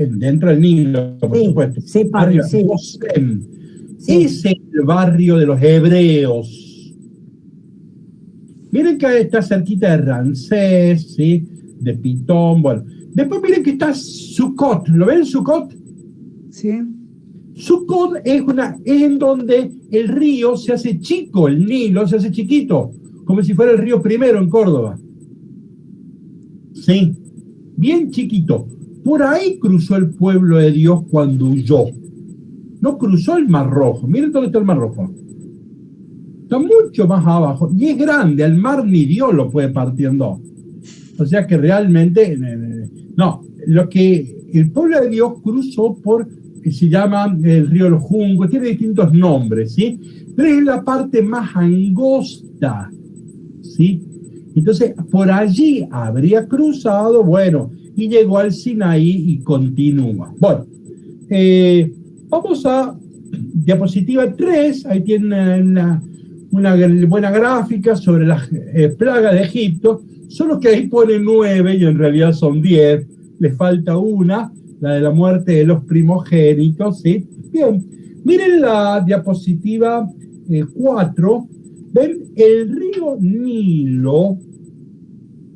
dentro del Nilo, por supuesto. Sí, padre, sí. Gosén. Es el barrio de los hebreos. Miren que está cerquita de Ramsés, ¿sí? De Pitón, bueno. Después miren que está Sucot. ¿Lo ven, Sucot? Sí. Sucot es en donde el río se hace chico, el Nilo se hace chiquito, como si fuera el río Primero en Córdoba. Sí, bien chiquito. Por ahí cruzó el pueblo de Dios cuando huyó. No cruzó el Mar Rojo. Miren dónde está el Mar Rojo. Está mucho más abajo. Y es grande. El mar ni Dios lo puede partir en dos. O sea que realmente... No, lo que el pueblo de Dios cruzó se llama el río de los Juncos. Tiene distintos nombres, ¿sí? Pero es la parte más angosta, ¿sí? Entonces, por allí habría cruzado, bueno, y llegó al Sinaí y continúa. Bueno, vamos a diapositiva 3, ahí tienen una buena gráfica sobre las plagas de Egipto, solo que ahí pone 9 y en realidad son 10, le falta una, la de la muerte de los primogénitos, ¿sí? Bien, miren la diapositiva 4, ven, el río Nilo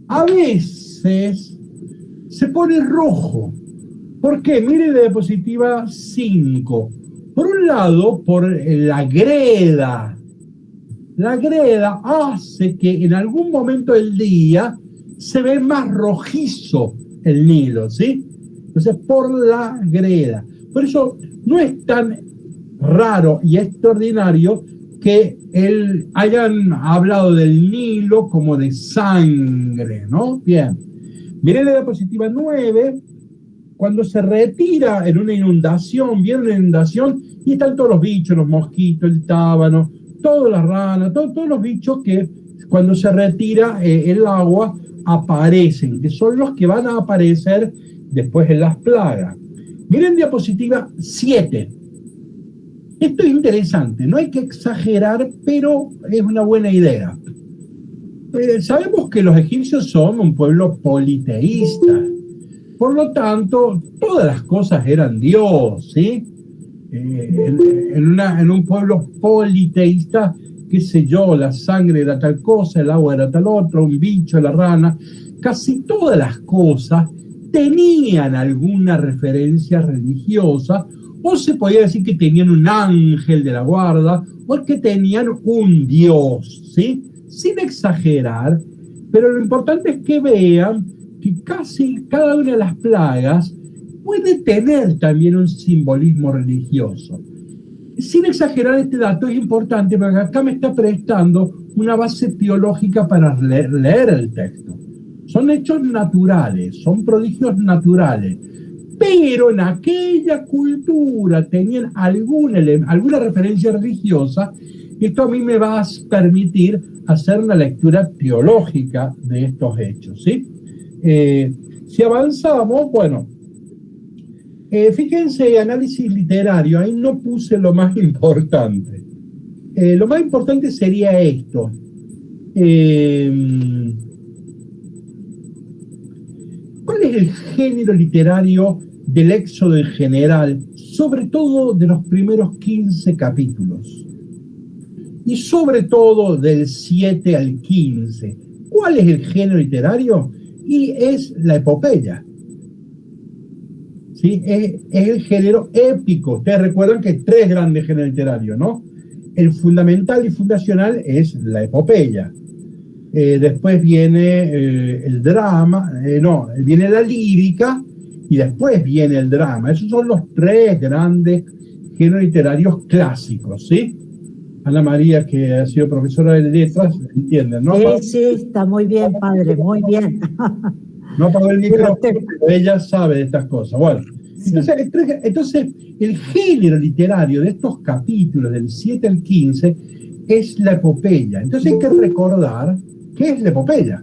a veces se pone rojo. ¿Por qué? Miren la diapositiva 5. Por un lado, por la greda. La greda hace que en algún momento del día se ve más rojizo el Nilo, ¿sí? Entonces, por la greda. Por eso no es tan raro y extraordinario que hayan hablado del Nilo como de sangre, ¿no? Bien. Miren la diapositiva 9, cuando se retira en una inundación, viene una inundación y están todos los bichos, los mosquitos, el tábano, todas las ranas, todos los bichos que cuando se retira el agua aparecen, que son los que van a aparecer después en las plagas. Miren diapositiva 7. Esto es interesante, no hay que exagerar, pero es una buena idea. Sabemos que los egipcios son un pueblo politeísta, por lo tanto, todas las cosas eran Dios, ¿sí? En un pueblo politeísta, qué sé yo, la sangre era tal cosa, el agua era tal otra, un bicho, la rana, casi todas las cosas tenían alguna referencia religiosa, o se podía decir que tenían un ángel de la guarda, o que tenían un Dios, ¿sí? Sin exagerar, pero lo importante es que vean que casi cada una de las plagas puede tener también un simbolismo religioso. Sin exagerar este dato es importante porque acá me está prestando una base teológica para leer el texto. Son hechos naturales, son prodigios naturales, pero en aquella cultura tenían alguna referencia religiosa. Esto a mí me va a permitir hacer una lectura teológica de estos hechos, ¿sí? Si avanzamos, bueno, fíjense, análisis literario, ahí no puse lo más importante. Lo más importante sería esto. ¿Cuál es el género literario del Éxodo en general, sobre todo de los primeros 15 capítulos? Y sobre todo del 7 al 15. ¿Cuál es el género literario? Y es la epopeya. ¿Sí? Es el género épico. Ustedes recuerdan que hay 3 grandes géneros literarios, ¿no? El fundamental y fundacional es la epopeya. Después viene el drama, viene la lírica y después viene el drama. Esos son los 3 grandes géneros literarios clásicos, ¿sí? Ana María, que ha sido profesora de letras, entienden, ¿no? Sí, está muy bien, padre, muy bien. No apagó el micrófono, pero ella sabe de estas cosas. Bueno, sí. Entonces, el género literario de estos capítulos, del 7 al 15, es la epopeya. Entonces hay que recordar qué es la epopeya.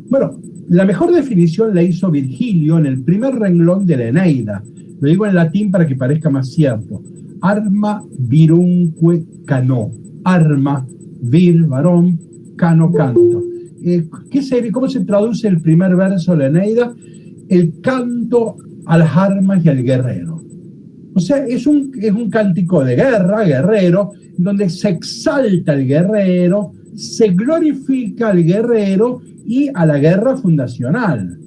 Bueno, la mejor definición la hizo Virgilio en el primer renglón de la Eneida. Lo digo en latín para que parezca más cierto. Arma virumque cano. Arma, vir, varón, cano, canto. ¿Cómo se traduce el primer verso de la Eneida? El canto a las armas y al guerrero. O sea, es un cántico de guerra, guerrero, donde se exalta al guerrero, se glorifica al guerrero y a la guerra fundacional.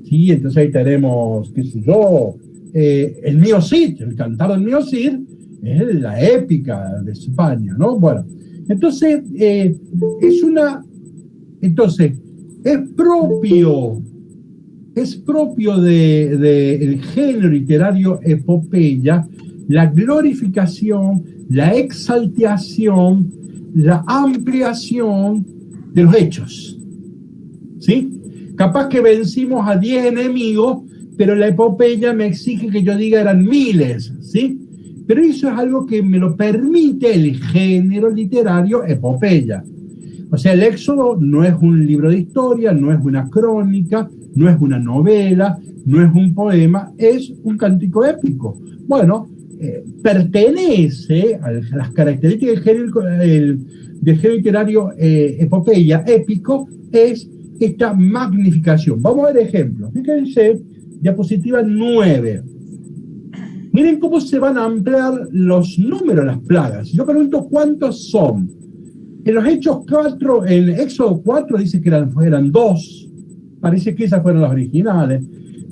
¿Sí? Entonces ahí tenemos, qué sé yo, el Mío Cid, el cantar del Mío Cid, es la épica de España, ¿no? Bueno, entonces, entonces, es propio del género literario epopeya la glorificación, la exaltación, la ampliación de los hechos. ¿Sí? Capaz que vencimos a 10 enemigos, pero la epopeya me exige que yo diga eran miles, ¿sí? Pero eso es algo que me lo permite el género literario epopeya. O sea, el Éxodo no es un libro de historia, no es una crónica, no es una novela, no es un poema, es un cántico épico. Bueno, pertenece a las características del género literario epopeya, épico, es esta magnificación. Vamos a ver ejemplos. Fíjense, diapositiva 9. Miren cómo se van a ampliar los números de las plagas. Yo pregunto cuántos son. En los Hechos 4, en Éxodo 4 dice que eran 2. Parece que esas fueron las originales.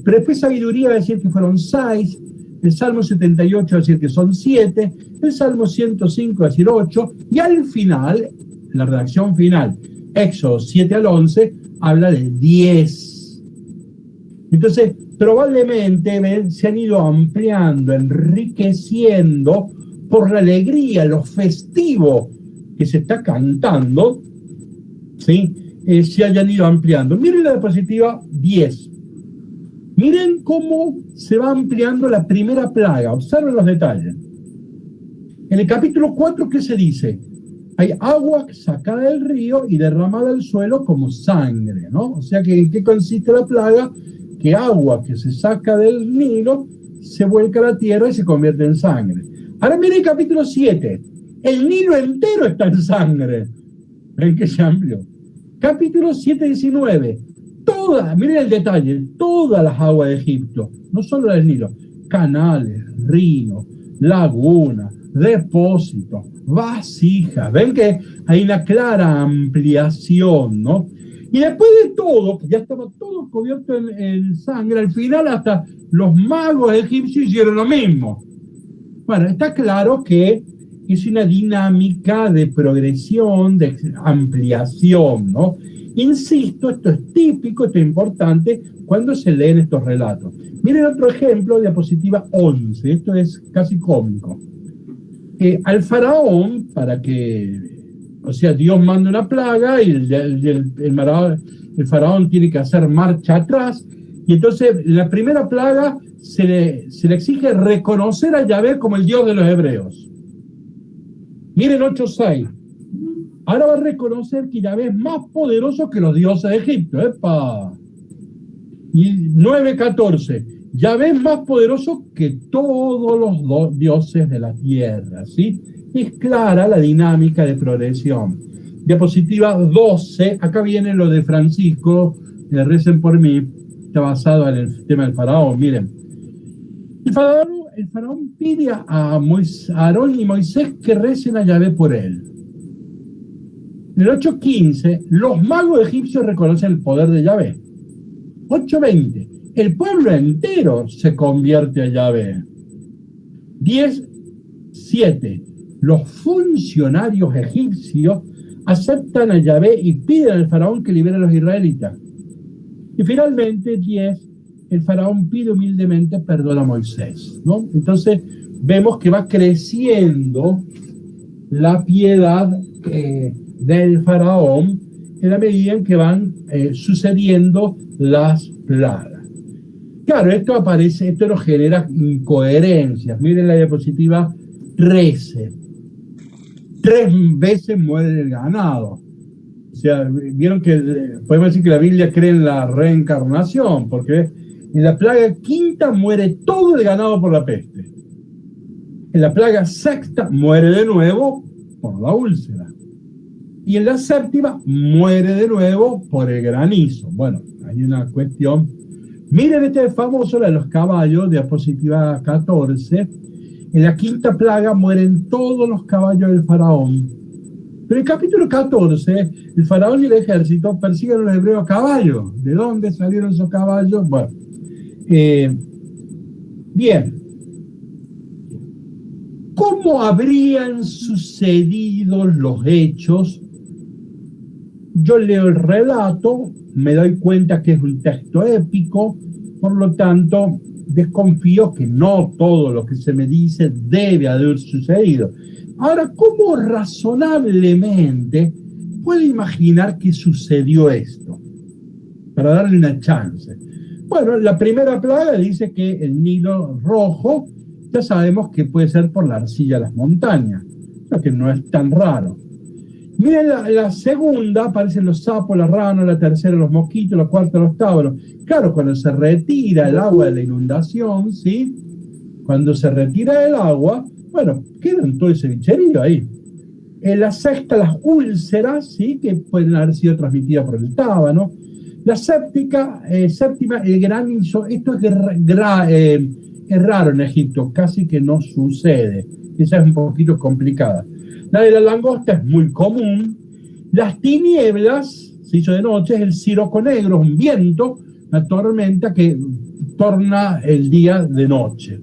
Pero después Sabiduría va a decir que fueron 6. El Salmo 78 va a decir que son 7. El Salmo 105 va a decir 8. Y al final, la redacción final, Éxodo 7 al 11, habla de 10. Entonces, probablemente se han ido ampliando, enriqueciendo por la alegría, lo festivo que se está cantando, ¿sí? Se hayan ido ampliando. Miren la diapositiva 10. Miren cómo se va ampliando la primera plaga. Observen los detalles. En el capítulo 4, ¿qué se dice? Hay agua sacada del río y derramada al suelo como sangre, ¿no? O sea, ¿en qué consiste la plaga? Que agua que se saca del Nilo se vuelca a la tierra y se convierte en sangre. Ahora miren el capítulo 7. El Nilo entero está en sangre. ¿Ven que se amplió? Capítulo 7, 19. Miren el detalle, todas las aguas de Egipto, no solo del Nilo, canales, ríos, lagunas, depósitos, vasijas. Ven que hay una clara ampliación, ¿no? Y después de todo, que ya estaba todo cubierto en sangre, al final hasta los magos egipcios hicieron lo mismo. Bueno, está claro que es una dinámica de progresión, de ampliación, ¿no? Insisto, esto es típico, esto es importante cuando se leen estos relatos. Miren otro ejemplo, diapositiva 11, esto es casi cómico. Al faraón, para que, o sea, Dios manda una plaga y el faraón tiene que hacer marcha atrás, y entonces la primera plaga se le exige reconocer a Yahvé como el Dios de los hebreos. Miren 8.6. Ahora va a reconocer que Yahvé es más poderoso que los dioses de Egipto. ¡Epa! Y 9.14. Yahvé es más poderoso que todos los dioses de la tierra. ¿Sí? Es clara la dinámica de progresión. Diapositiva 12. Acá viene lo de Francisco. Recen por mí. Está basado en el tema del faraón. Miren. El faraón pide a Aarón y Moisés que recen a Yahvé por él. En el 8.15, los magos egipcios reconocen el poder de Yahvé. 8.20, el pueblo entero se convierte a Yahvé. 10.7, los funcionarios egipcios aceptan a Yahvé y piden al faraón que libere a los israelitas. Y finalmente, 10, el faraón pide humildemente perdón a Moisés, ¿no? Entonces, vemos que va creciendo la piedad del faraón en la medida en que van sucediendo las plagas. Claro, esto nos genera incoherencias. Miren la diapositiva 13. 3 veces muere el ganado. O sea, vieron que podemos decir que la Biblia cree en la reencarnación, porque en la plaga quinta muere todo el ganado por la peste. En la plaga sexta muere de nuevo por la úlcera. Y en la séptima muere de nuevo por el granizo. Bueno, hay una cuestión Miren este famoso, la de los caballos, diapositiva 14. En la quinta plaga mueren todos los caballos del faraón. Pero en el capítulo 14, el faraón y el ejército persiguen a los hebreos a caballo. ¿De dónde salieron esos caballos? Bueno, bien. ¿Cómo habrían sucedido los hechos? Yo leo el relato, me doy cuenta que es un texto épico, por lo tanto, desconfío que no todo lo que se me dice debe haber sucedido. Ahora, ¿cómo razonablemente puedo imaginar que sucedió esto? Para darle una chance. Bueno, la primera plaga dice que el Nilo Rojo, ya sabemos que puede ser por la arcilla de las montañas, lo que no es tan raro. Miren, la segunda aparecen los sapos, las ranas, la tercera los mosquitos, la cuarta los tábanos. Claro, cuando se retira el agua de la inundación, ¿sí? Cuando se retira el agua, bueno, quedan todo ese bicherío ahí. En la sexta, las úlceras, ¿sí? Que pueden haber sido transmitidas por el tábano. La séptima, el granizo. Esto es raro en Egipto, casi que no sucede. Esa es un poquito complicada. La de la langosta es muy común. Las tinieblas, se hizo de noche, es el siroco negro, un viento, una tormenta que torna el día de noche.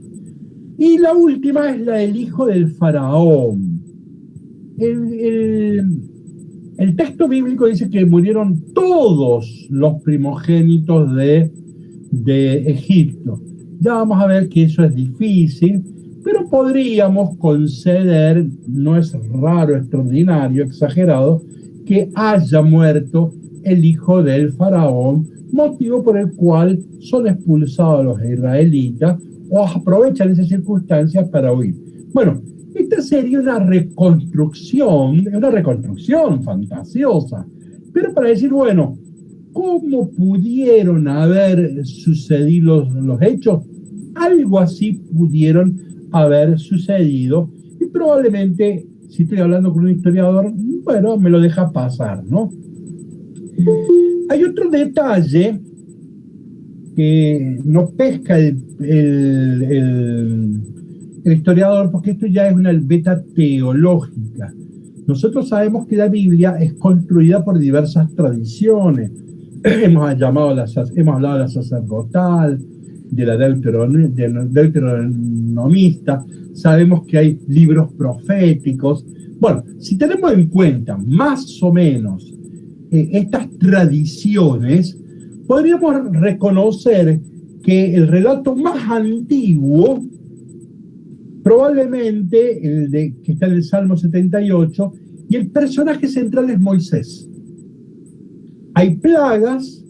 Y la última es la del hijo del faraón. El texto bíblico dice que murieron todos los primogénitos de Egipto. Ya vamos a ver que eso es difícil, pero podríamos conceder, no es raro, extraordinario, exagerado, que haya muerto el hijo del faraón, motivo por el cual son expulsados los israelitas o aprovechan esas circunstancias para huir. Bueno, esta sería una reconstrucción fantasiosa, pero para decir, bueno, ¿cómo pudieron haber sucedido los hechos? Algo así pudieron haber sucedido y probablemente, si estoy hablando con un historiador, bueno, me lo deja pasar, ¿no? Hay otro detalle que no pesca el historiador, porque esto ya es una beta teológica. Nosotros sabemos que la Biblia es construida por diversas tradiciones. Hemos hablado de la sacerdotal, de la deuteronomista, sabemos que hay libros proféticos. Bueno, si tenemos en cuenta más o menos estas tradiciones, podríamos reconocer que el relato más antiguo, probablemente el que está en el Salmo 78, y el personaje central es Moisés. Hay plagas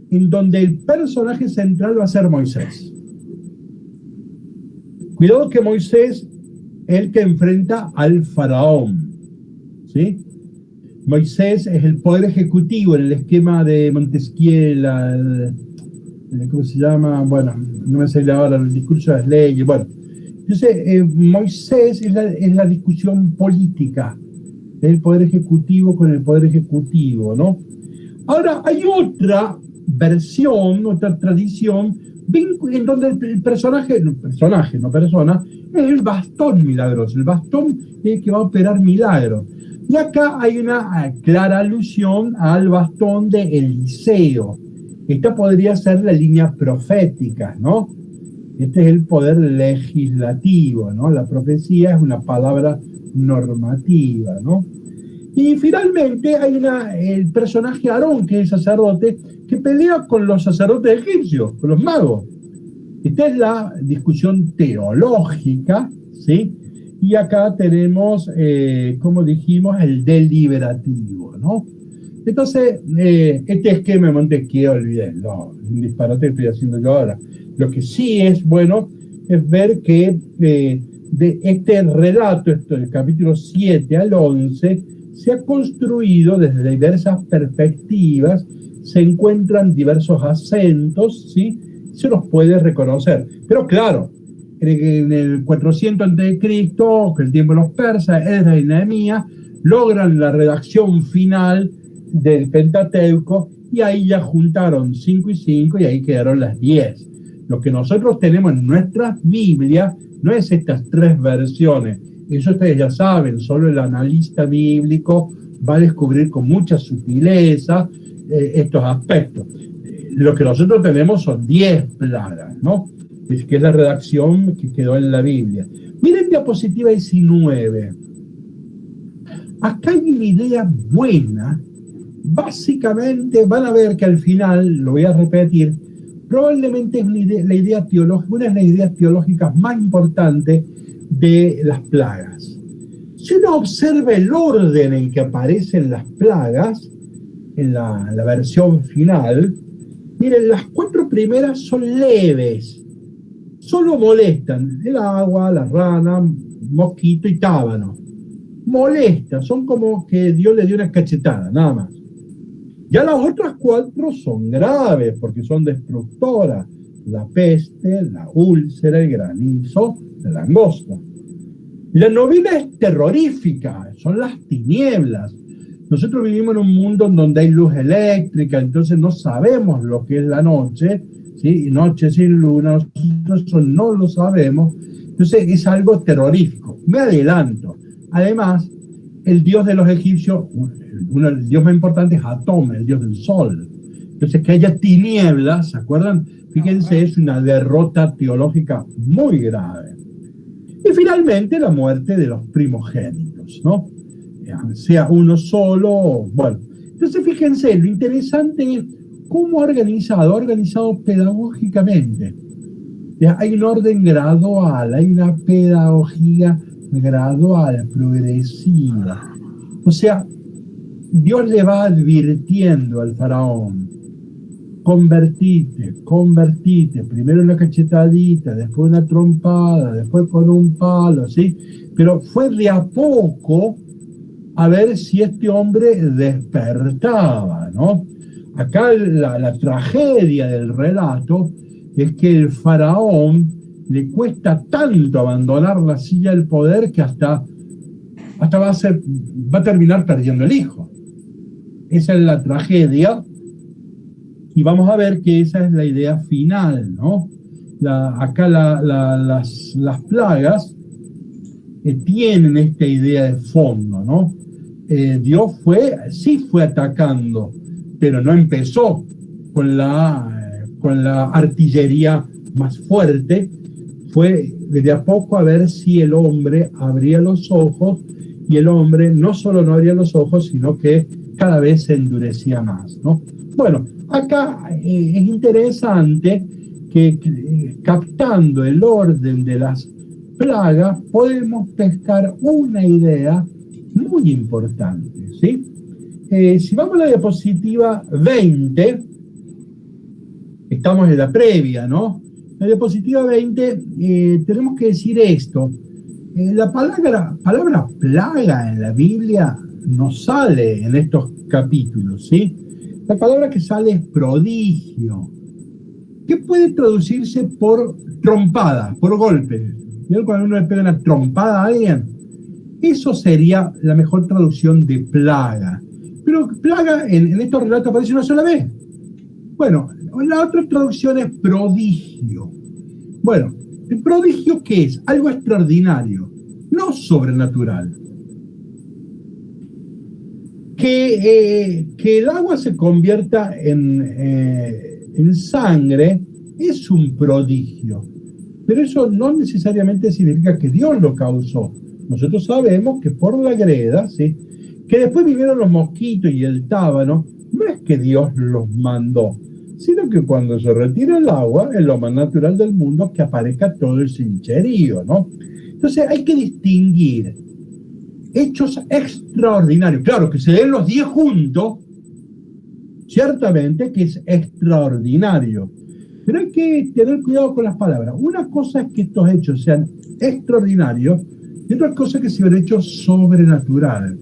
en donde el personaje central va a ser Moisés. Cuidado que Moisés es el que enfrenta al faraón, ¿sí? Moisés es el poder ejecutivo en el esquema de Montesquieu, ¿cómo se llama? Bueno, no me sale ahora el discurso de las leyes. Bueno, entonces Moisés es la discusión política, el poder ejecutivo con el poder ejecutivo, ¿no? Ahora, hay otra versión, otra tradición, en donde el personaje, no persona, es el bastón milagroso, el bastón que va a operar milagros. Y acá hay una clara alusión al bastón de Eliseo. Esta podría ser la línea profética, ¿no? Este es el poder legislativo, ¿no? La profecía es una palabra normativa, ¿no? Y finalmente hay el personaje Aarón, que es el sacerdote, que pelea con los sacerdotes egipcios, con los magos. Esta es la discusión teológica, ¿sí? Y acá tenemos, como dijimos, el deliberativo, ¿no? Entonces, este esquema de Montesquieu, olvídenlo, un disparate que estoy haciendo yo ahora. Lo que sí es bueno es ver que de este relato, del capítulo 7 al 11, se ha construido desde diversas perspectivas, se encuentran diversos acentos, ¿sí? Se los puede reconocer. Pero claro, en el 400 a.C., que el tiempo de los persas, Esdras y Nehemías logran la redacción final del Pentateuco y ahí ya juntaron 5 y 5 y ahí quedaron las 10. Lo que nosotros tenemos en nuestras Biblias no es estas 3 versiones. Eso ustedes ya saben, solo el analista bíblico va a descubrir con mucha sutileza estos aspectos. Lo que nosotros tenemos son 10 plagas, ¿no? Es que es la redacción que quedó en la Biblia. Miren diapositiva 19. Acá hay una idea buena. Básicamente van a ver que al final, lo voy a repetir, probablemente es la idea teológica, una de las ideas teológicas más importantes de las plagas. Si uno observa el orden en que aparecen las plagas, en la versión final, miren, las 4 primeras son leves, solo molestan: el agua, la rana, mosquito y tábano. Molesta, son como que Dios le dio una cachetada, nada más. Ya las otras 4 son graves porque son destructoras: la peste, la úlcera, el granizo, la langosta. La novena es terrorífica, son las tinieblas. Nosotros vivimos en un mundo en donde hay luz eléctrica, entonces no sabemos lo que es la noche, ¿sí? Noche sin luna, nosotros eso no lo sabemos. Entonces es algo terrorífico. Me adelanto. Además, el dios de los egipcios, el dios más importante es Atom, el dios del sol. Entonces, que haya tinieblas, ¿se acuerdan? Fíjense, es una derrota teológica muy grave. Y finalmente, la muerte de los primogénitos, ¿no? Sea uno solo, bueno. Entonces, fíjense, lo interesante es cómo organizado pedagógicamente. Hay un orden gradual, hay una pedagogía gradual, progresiva. O sea, Dios le va advirtiendo al faraón: convertite, primero una cachetadita, después una trompada, después con un palo, ¿sí? Pero fue de a poco a ver si este hombre despertaba, ¿no? Acá la tragedia del relato es que el faraón le cuesta tanto abandonar la silla del poder que hasta va a terminar perdiendo el hijo. Esa es la tragedia, y vamos a ver que esa es la idea final, ¿no? Acá las plagas tienen esta idea de fondo, ¿no? Dios sí fue atacando, pero no empezó con la artillería más fuerte. Fue de a poco a ver si el hombre abría los ojos, y el hombre no solo no abría los ojos, sino que cada vez se endurecía más, ¿no? Bueno, acá es interesante que captando el orden de las plagas podemos pescar una idea muy importante, ¿sí? Si vamos a la diapositiva 20, estamos en la previa, ¿no? En la diapositiva 20 tenemos que decir esto. La palabra plaga en la Biblia no sale en estos capítulos, ¿sí? La palabra que sale es prodigio, que puede traducirse por trompada, por golpe. ¿Vieron cuando uno le pega una trompada a alguien? Eso sería la mejor traducción de plaga. Pero plaga en estos relatos aparece una sola vez. Bueno, la otra traducción es prodigio. Bueno, ¿el prodigio qué es? Algo extraordinario, no sobrenatural. Que el agua se convierta en sangre es un prodigio, pero eso no necesariamente significa que Dios lo causó. Nosotros sabemos que por la greda, ¿sí?, que después vinieron los mosquitos y el tábano, no es que Dios los mandó, sino que cuando se retira el agua, es lo más natural del mundo que aparezca todo el cincherío, ¿no? Entonces hay que distinguir hechos extraordinarios. Claro, que se den los 10 juntos, ciertamente que es extraordinario, pero hay que tener cuidado con las palabras. Una cosa es que estos hechos sean extraordinarios, y otra cosa es que sean hechos sobrenatural.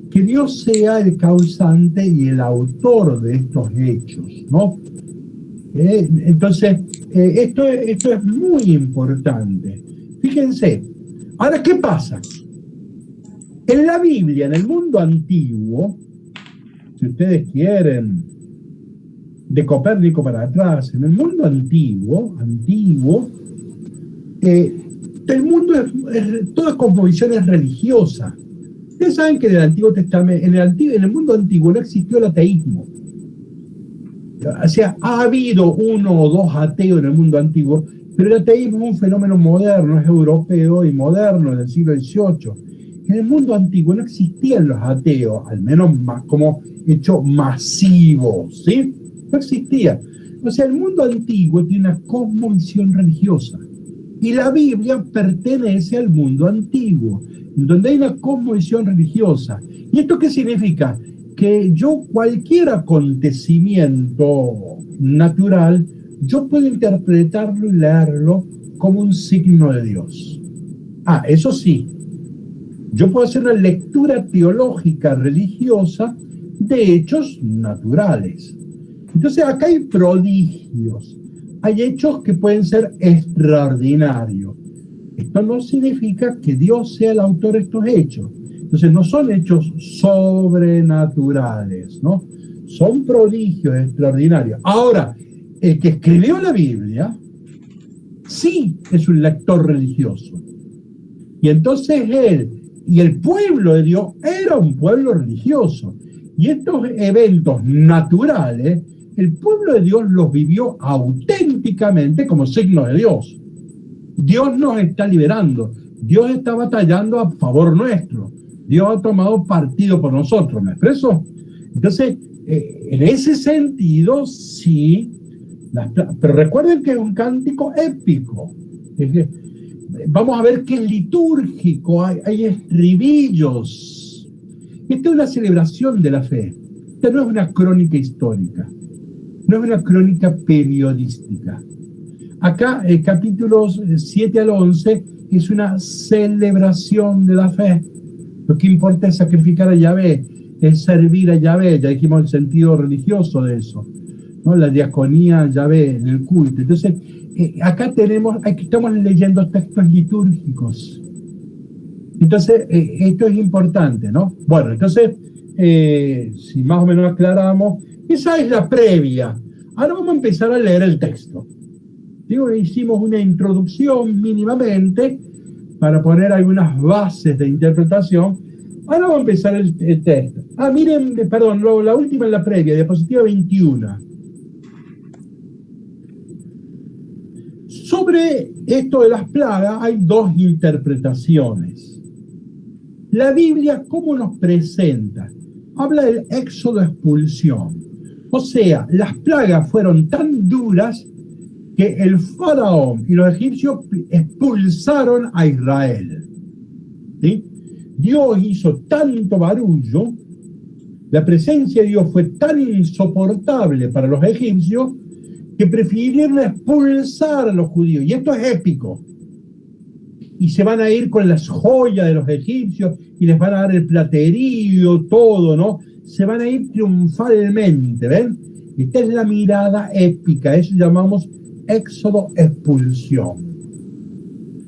Que Dios sea el causante y el autor de estos hechos, ¿no? Entonces, esto es muy importante. Fíjense, ahora, ¿qué pasa? En la Biblia, en el mundo antiguo, si ustedes quieren de Copérnico para atrás, en el mundo antiguo, el mundo toda cosmovisión es religiosa. Ustedes saben que en el Antiguo Testamento, en el mundo antiguo no existió el ateísmo. O sea, ha habido uno o dos ateos en el mundo antiguo, pero el ateísmo es un fenómeno moderno, es europeo y moderno del siglo XVIII. En el mundo antiguo no existían los ateos, al menos como hecho masivo, ¿sí? No existía. O sea, el mundo antiguo tiene una cosmovisión religiosa. Y la Biblia pertenece al mundo antiguo, en donde hay una cosmovisión religiosa. ¿Y esto qué significa? Que cualquier acontecimiento natural, yo puedo interpretarlo y leerlo como un signo de Dios. Eso sí, yo puedo hacer una lectura teológica religiosa de hechos naturales. Entonces acá hay prodigios, hay hechos que pueden ser extraordinarios. Esto no significa que Dios sea el autor de estos hechos. Entonces no son hechos sobrenaturales, ¿no? Son prodigios extraordinarios. Ahora, el que escribió la Biblia sí es un lector religioso. Y entonces él y el pueblo de Dios era un pueblo religioso. Y estos eventos naturales, el pueblo de Dios los vivió auténticamente como signo de Dios. Dios nos está liberando. Dios está batallando a favor nuestro. Dios ha tomado partido por nosotros, ¿me expreso? Entonces, en ese sentido, sí. Pero recuerden que es un cántico épico. Vamos a ver que es litúrgico, hay estribillos. Esta es una celebración de la fe. Esta no es una crónica histórica, no es una crónica periodística. Acá, capítulos 7 al 11, es una celebración de la fe. Lo que importa es sacrificar a Yahvé, es servir a Yahvé. Ya dijimos el sentido religioso de eso, ¿no? La diaconía a Yahvé en el culto. Entonces, acá estamos leyendo textos litúrgicos. Entonces, esto es importante, ¿no? Bueno, entonces, si más o menos aclaramos, esa es la previa. Ahora vamos a empezar a leer el texto. Digo, hicimos una introducción mínimamente para poner algunas bases de interpretación. Ahora vamos a empezar el texto. Miren, perdón, la última en la previa, diapositiva 21. Sobre esto de las plagas hay dos interpretaciones. La Biblia, ¿cómo nos presenta? Habla del éxodo expulsión. O sea, las plagas fueron tan duras que el faraón y los egipcios expulsaron a Israel. ¿Sí? Dios hizo tanto barullo, la presencia de Dios fue tan insoportable para los egipcios que prefirieron expulsar a los judíos. Y esto es épico. Y se van a ir con las joyas de los egipcios y les van a dar el platerío, todo, ¿no? Se van a ir triunfalmente, ¿ven? Esta es la mirada épica, eso llamamos éxodo expulsión.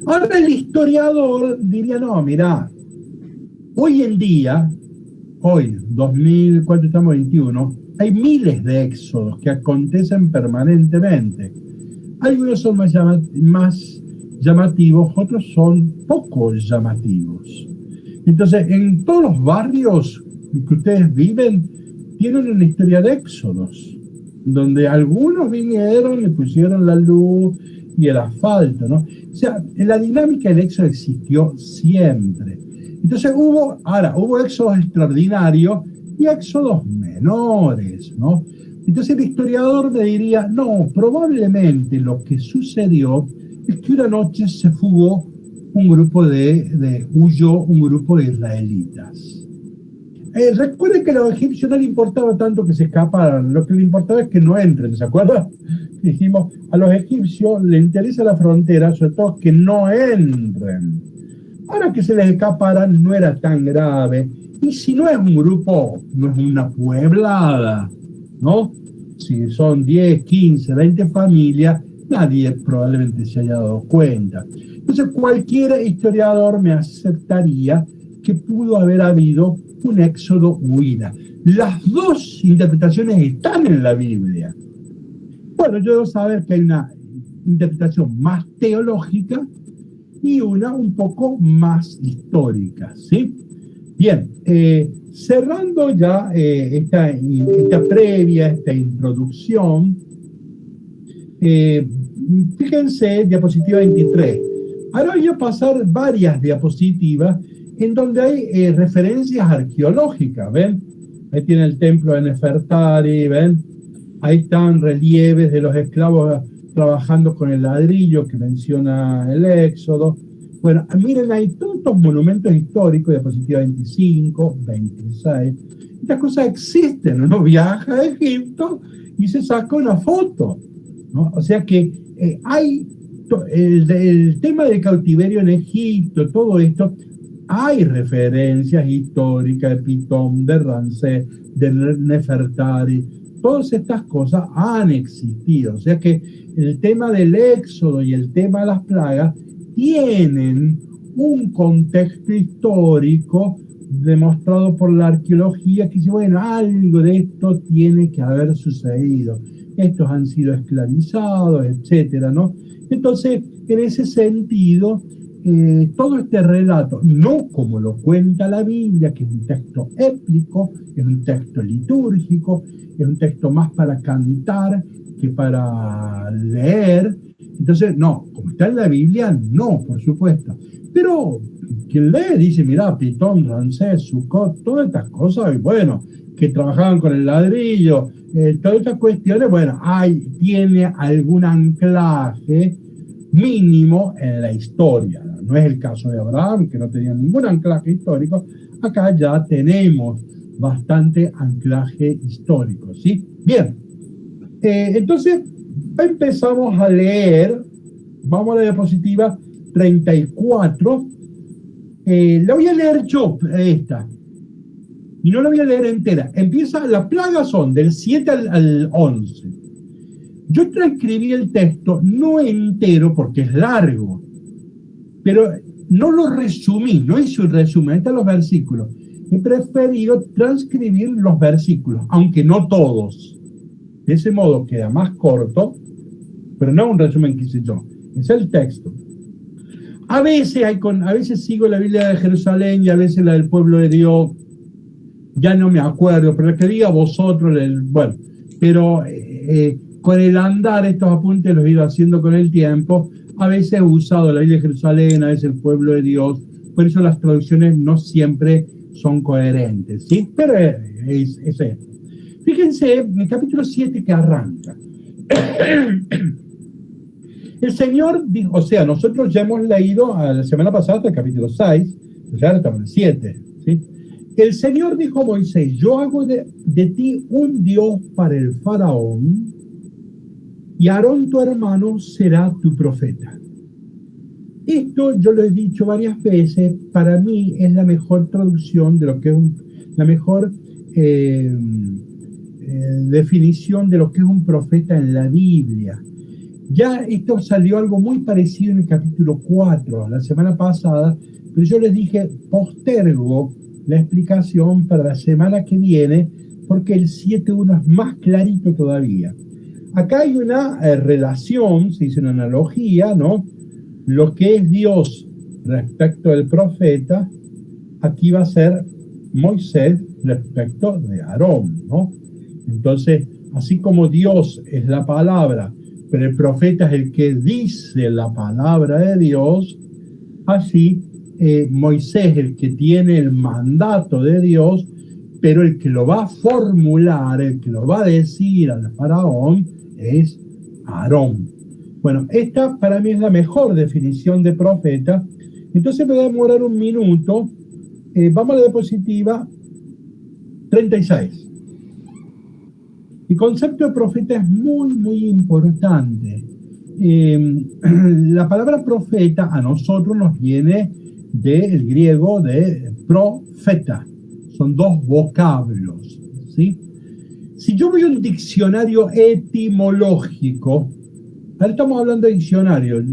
Ahora el historiador diría, no, mirá, hoy en día, hoy, 2004, estamos 21, hay miles de éxodos que acontecen permanentemente. Algunos son más llamativos, otros son poco llamativos. Entonces, en todos los barrios que ustedes viven, tienen una historia de éxodos, donde algunos vinieron y pusieron la luz y el asfalto, ¿no? O sea, la dinámica del éxodo existió siempre. Entonces hubo éxodos extraordinarios y éxodos menores, ¿no? Entonces el historiador me diría, no, probablemente lo que sucedió es que una noche se fugó un grupo huyó un grupo de israelitas. Recuerden que a los egipcios no les importaba tanto que se escaparan, lo que les importaba es que no entren, ¿se acuerdan? Dijimos, a los egipcios les interesa la frontera, sobre todo que no entren. Ahora que se les escaparan no era tan grave, y si no es un grupo, no es una pueblada, ¿no? Si son 10, 15, 20 familias, nadie probablemente se haya dado cuenta. Entonces cualquier historiador me aceptaría que pudo haber habido un éxodo huida. Las dos interpretaciones están en la Biblia. Bueno, yo debo saber que hay una interpretación más teológica y una un poco más histórica, ¿sí? Bien, cerrando ya esta previa, esta introducción, eh, fíjense, diapositiva 23. Ahora voy a pasar varias diapositivas en donde hay referencias arqueológicas, ¿ven? Ahí tiene el templo de Nefertari, ¿ven? Ahí están relieves de los esclavos trabajando con el ladrillo que menciona el Éxodo. Bueno, miren, hay tantos monumentos históricos, diapositiva 25, 26. Estas cosas existen, uno viaja a Egipto y se saca una foto, ¿no? O sea que hay el tema del cautiverio en Egipto, todo esto, hay referencias históricas de Pitón, de Ramsés, de Nefertari. Todas estas cosas han existido. O sea que el tema del éxodo y el tema de las plagas tienen un contexto histórico demostrado por la arqueología que dice, bueno, algo de esto tiene que haber sucedido. Estos han sido esclavizados, etcétera, ¿no? Entonces, en ese sentido, todo este relato, no como lo cuenta la Biblia, que es un texto épico, es un texto litúrgico, es un texto más para cantar que para leer. Entonces, no, como está en la Biblia, no, por supuesto. Pero quien lee dice, mira, Pitón, Ramsés, Sucot, todas estas cosas, y bueno, que trabajaban con el ladrillo, todas estas cuestiones, bueno, tiene algún anclaje mínimo en la historia. No es el caso de Abraham, que no tenía ningún anclaje histórico. Acá ya tenemos bastante anclaje histórico, ¿sí? Bien, entonces empezamos a leer, vamos a la diapositiva 34, la voy a leer yo, esta, y no la voy a leer entera. Empieza, las plagas son del 7 al 11. Yo transcribí el texto, no entero porque es largo, pero no lo resumí, no hice un resumen, ahí están los versículos. He preferido transcribir los versículos, aunque no todos. De ese modo queda más corto, pero no un resumen que hice yo, es el texto. A veces sigo la Biblia de Jerusalén y a veces la del pueblo de Dios, ya no me acuerdo, pero la que diga vosotros, bueno, pero con el andar estos apuntes los he ido haciendo con el tiempo. A veces he usado la Biblia de Jerusalén, a veces el pueblo de Dios, por eso las traducciones no siempre son coherentes, ¿sí? Pero es esto. Fíjense en el capítulo 7 que arranca. El Señor dijo, o sea, nosotros ya hemos leído la semana pasada hasta el capítulo 6, ya estamos en el 7, ¿sí? El Señor dijo a Moisés, yo hago de ti un Dios para el faraón, y Aarón tu hermano será tu profeta. Esto yo lo he dicho varias veces, para mí es la mejor traducción de lo que es la mejor definición de lo que es un profeta en la Biblia. Ya esto salió algo muy parecido en el capítulo 4, la semana pasada, pero yo les dije, postergo la explicación para la semana que viene, porque el 7.1 es más clarito todavía. Acá hay una relación, se dice una analogía, ¿no? Lo que es Dios respecto del profeta, aquí va a ser Moisés respecto de Aarón, ¿no? Entonces, así como Dios es la palabra, pero el profeta es el que dice la palabra de Dios, así Moisés es el que tiene el mandato de Dios, pero el que lo va a formular, el que lo va a decir al faraón es Aarón. Bueno, esta para mí es la mejor definición de profeta. Entonces me voy a demorar un minuto. Vamos a la diapositiva 36. El concepto de profeta es muy, muy importante. La palabra profeta a nosotros nos viene del griego de profeta. Son dos vocablos, ¿sí? Si yo voy a un diccionario etimológico, ahora estamos hablando de diccionario,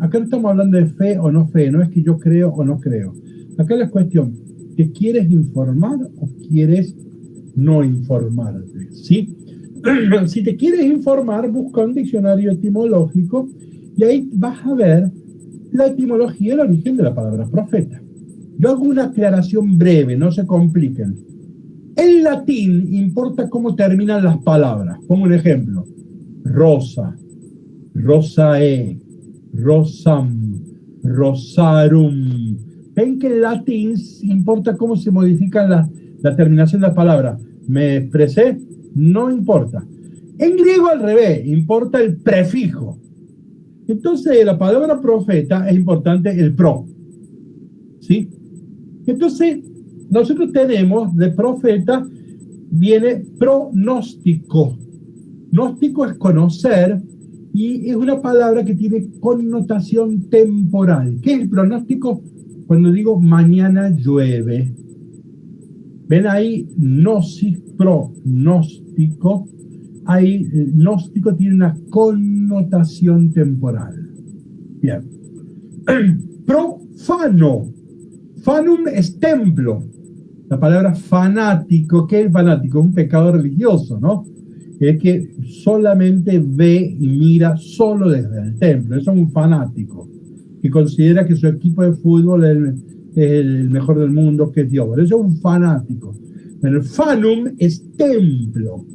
acá no estamos hablando de fe o no fe, no es que yo creo o no creo. Acá la cuestión, ¿te quieres informar o quieres no informarte? ¿Sí? Si te quieres informar, busca un diccionario etimológico y ahí vas a ver la etimología y el origen de la palabra profeta. Yo hago una aclaración breve, no se compliquen. En latín importa cómo terminan las palabras. Pongo un ejemplo. Rosa, rosae, rosam, rosarum. Ven que en latín importa cómo se modifican la terminación de las palabras. ¿Me expresé? No importa. En griego al revés, importa el prefijo. Entonces, la palabra profeta es importante el pro. ¿Sí? Entonces, nosotros tenemos de profeta, viene pronóstico. Gnóstico es conocer y es una palabra que tiene connotación temporal. ¿Qué es el pronóstico? Cuando digo mañana llueve. Ven ahí, gnosis, pronóstico. Ahí, gnóstico tiene una connotación temporal. Bien. Profano. Fanum es templo. La palabra fanático, ¿qué es fanático? Un pecado religioso, ¿no? Es que solamente ve y mira solo desde el templo. Eso es un fanático que considera que su equipo de fútbol es el mejor del mundo, que es Dios. Eso es un fanático. Pero el fanum es templo.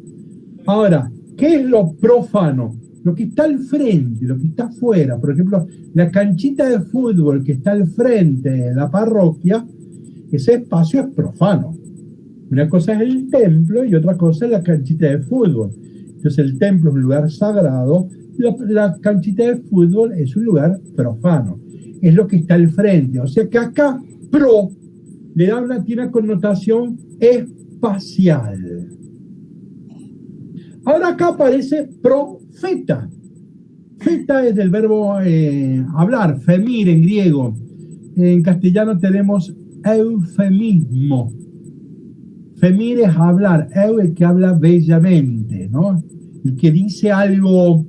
Ahora, ¿qué es lo profano? Lo que está al frente, lo que está afuera. Por ejemplo, la canchita de fútbol que está al frente de la parroquia, ese espacio es profano. Una cosa es el templo y otra cosa es la canchita de fútbol. Entonces el templo es un lugar sagrado, la canchita de fútbol es un lugar profano. Es lo que está al frente. O sea que acá pro le da tiene una connotación espacial. Ahora acá aparece profeta. Feta es del verbo hablar, femir en griego. En castellano tenemos eufemismo. Femir es hablar, el que habla bellamente, ¿no? El que dice algo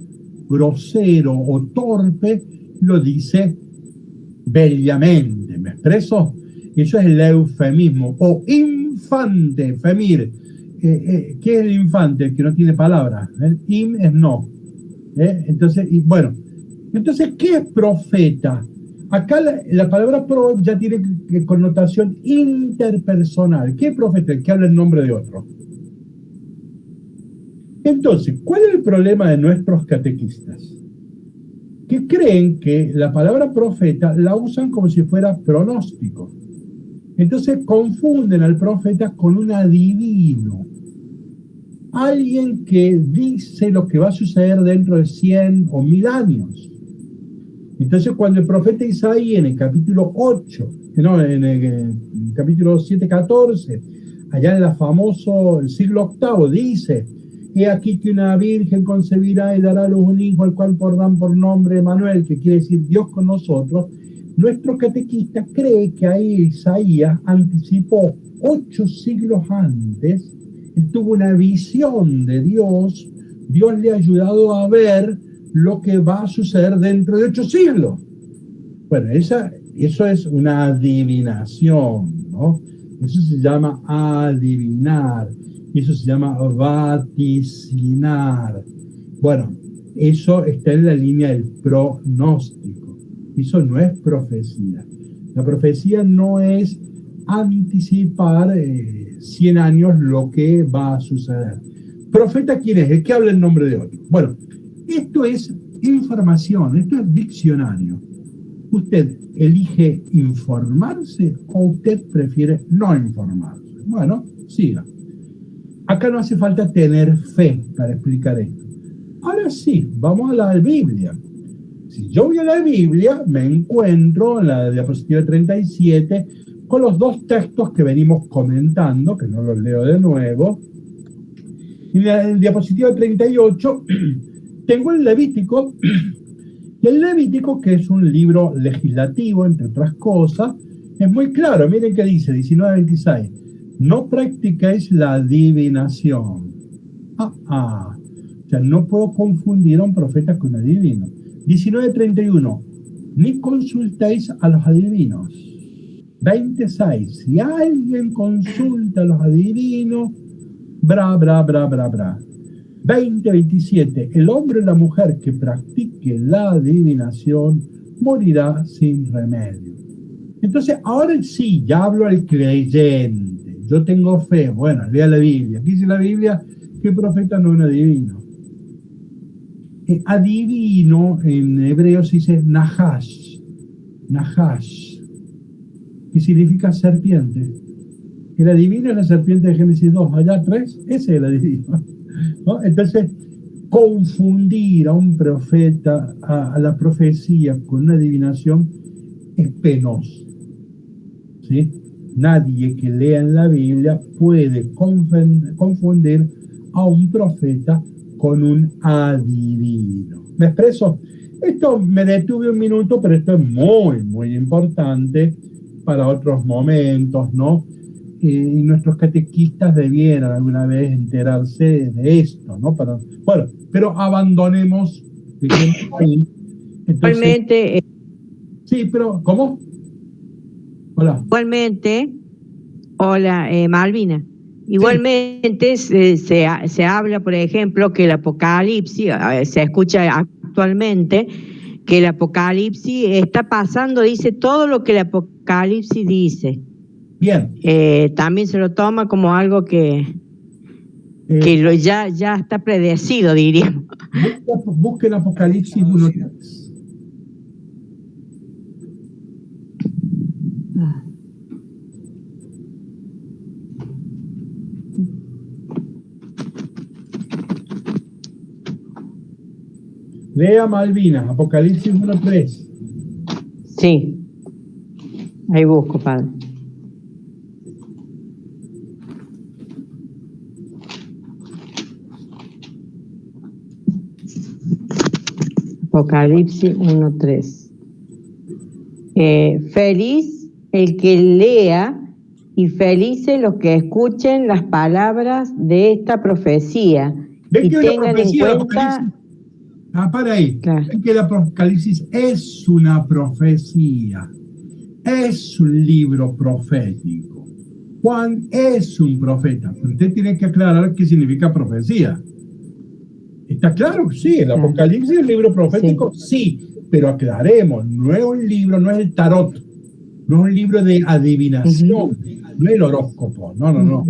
grosero o torpe, lo dice bellamente. ¿Me expreso? Eso es el eufemismo. O infante, femir. ¿Qué es el infante? El que no tiene palabras. El im es no. Entonces, entonces, ¿qué es profeta? Acá la palabra pro ya tiene connotación interpersonal. ¿Qué es profeta? El que habla en nombre de otro. Entonces, ¿cuál es el problema de nuestros catequistas? Que creen que la palabra profeta la usan como si fuera pronóstico. Entonces confunden al profeta con un adivino. Alguien que dice lo que va a suceder dentro de 100 o 1000 años. Entonces, cuando el profeta Isaías en el capítulo 8, en el capítulo 7:14, allá en el siglo VIII, dice: he aquí que una virgen concebirá y dará a luz un hijo, al cual pondrán por nombre Emanuel, que quiere decir Dios con nosotros. Nuestro catequista cree que ahí Isaías anticipó 8 siglos antes. Él tuvo una visión de Dios. Dios le ha ayudado a ver lo que va a suceder dentro de 8 siglos. Bueno, eso es una adivinación, ¿no? Eso se llama adivinar. Eso se llama vaticinar. Bueno, eso está en la línea del pronóstico. Eso no es profecía. La profecía no es anticipar 100 años lo que va a suceder. ¿Profeta quién es? El que habla en nombre de otro. Bueno, esto es información, esto es diccionario. ¿Usted elige informarse o usted prefiere no informarse? Bueno, siga. Acá no hace falta tener fe para explicar esto. Ahora sí, vamos a la Biblia. Si yo voy a la Biblia, me encuentro en la diapositiva 37 con los 2 textos que venimos comentando, que no los leo de nuevo. En la diapositiva 38 tengo el Levítico, y el Levítico, que es un libro legislativo, entre otras cosas, es muy claro. Miren qué dice, 19:26. No practicáis la adivinación. O sea, no puedo confundir a un profeta con un adivino. 19:31. Ni consultéis a los adivinos. 26. Si alguien consulta a los adivinos, bra. 20:27. El hombre o la mujer que practique la adivinación morirá sin remedio. Entonces, ahora sí, ya hablo al creyente. Yo tengo fe. Bueno, lea la Biblia. ¿Qué dice la Biblia? Que el profeta no es un adivino. Adivino en hebreo se dice Nahash. Nahash. Que significa serpiente. El adivino es la serpiente de Génesis 2, allá 3, ese es el adivino, ¿no? Entonces, confundir a un profeta, a la profecía con una adivinación es penoso, ¿sí? Nadie que lea en la Biblia puede confundir a un profeta con un adivino. ¿Me expreso? Esto me detuve un minuto, pero esto es muy, muy importante para otros momentos, ¿no? Y nuestros catequistas debieran alguna vez enterarse de esto, ¿no? Bueno, pero abandonemos ahí. Entonces, Igualmente, sí, pero ¿cómo? Hola. hola, Malvina. Igualmente se habla, por ejemplo, que el Apocalipsis, se escucha actualmente que el Apocalipsis está pasando, dice todo lo que el Apocalipsis dice. Bien. También se lo toma como algo que ya está predecido, diríamos. Busquen Apocalipsis 1:3. Lea Malvinas, Apocalipsis 1:3. Sí, ahí busco, padre. Apocalipsis 1:3. Feliz el que lea y felices los que escuchen las palabras de esta profecía y tengan en cuenta... Para ahí. Claro. Es que el Apocalipsis es una profecía, es un libro profético. Juan es un profeta. Usted tiene que aclarar qué significa profecía. ¿Está claro? Sí, el Apocalipsis es un libro profético, sí, pero aclaremos, no es un libro, no es el tarot, no es un libro de adivinación, no es el horóscopo, no.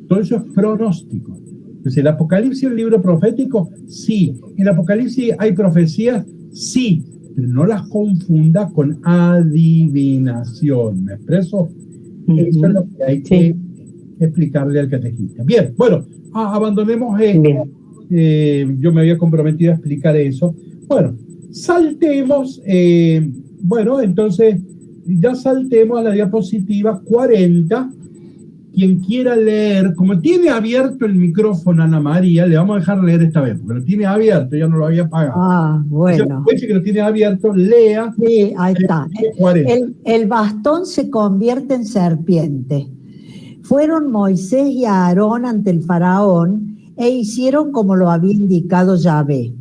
Todo eso es pronóstico. Entonces, ¿el Apocalipsis es un libro profético? Sí. ¿En el Apocalipsis hay profecías? Sí, pero no las confunda con adivinación. ¿Me expreso? Eso es lo que hay que explicarle al catequista. Bien, bueno, abandonemos esto. Yo me había comprometido a explicar eso. Bueno, saltemos, entonces ya saltemos a la diapositiva 40. Quien quiera leer, como tiene abierto el micrófono Ana María, le vamos a dejar leer esta vez, porque lo tiene abierto, ya no lo había apagado. Bueno. Entonces, que lo tiene abierto, lea. Sí, ahí está. El bastón se convierte en serpiente. Fueron Moisés y Aarón ante el faraón e hicieron como lo había indicado Yahvé.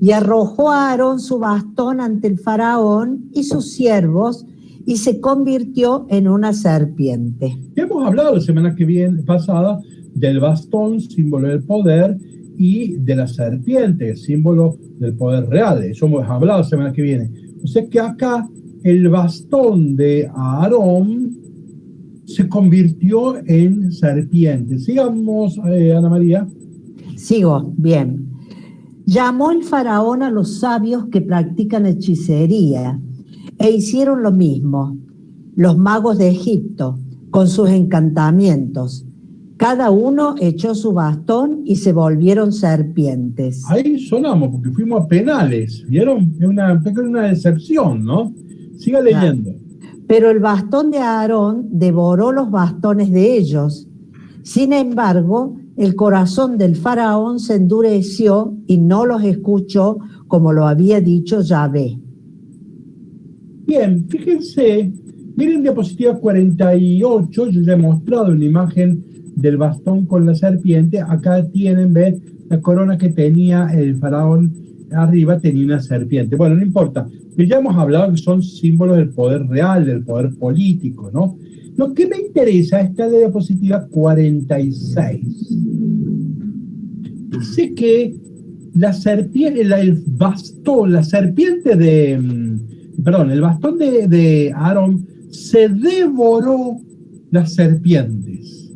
Y arrojó a Aarón su bastón ante el faraón y sus siervos y se convirtió en una serpiente. Hemos hablado la semana pasada del bastón, símbolo del poder, y de la serpiente, símbolo del poder real. Eso hemos hablado la semana que viene. O sea que acá el bastón de Aarón se convirtió en serpiente. Sigamos, Ana María. Sigo, bien. Llamó el faraón a los sabios que practican hechicería e hicieron lo mismo, los magos de Egipto, con sus encantamientos. Cada uno echó su bastón y se volvieron serpientes. Ahí sonamos, porque fuimos a penales. ¿Vieron? Es una decepción, ¿no? Siga leyendo. Pero el bastón de Aarón devoró los bastones de ellos. Sin embargo, el corazón del faraón se endureció y no los escuchó como lo había dicho Yahvé. Bien, fíjense, miren diapositiva 48, yo ya he mostrado una imagen del bastón con la serpiente. Acá tienen, ¿ves? La corona que tenía el faraón arriba tenía una serpiente. Bueno, no importa, pero ya hemos hablado que son símbolos del poder real, del poder político, ¿no? Lo que me interesa es la diapositiva 46. dice que la serpiente, el bastón de Aarón se devoró las serpientes.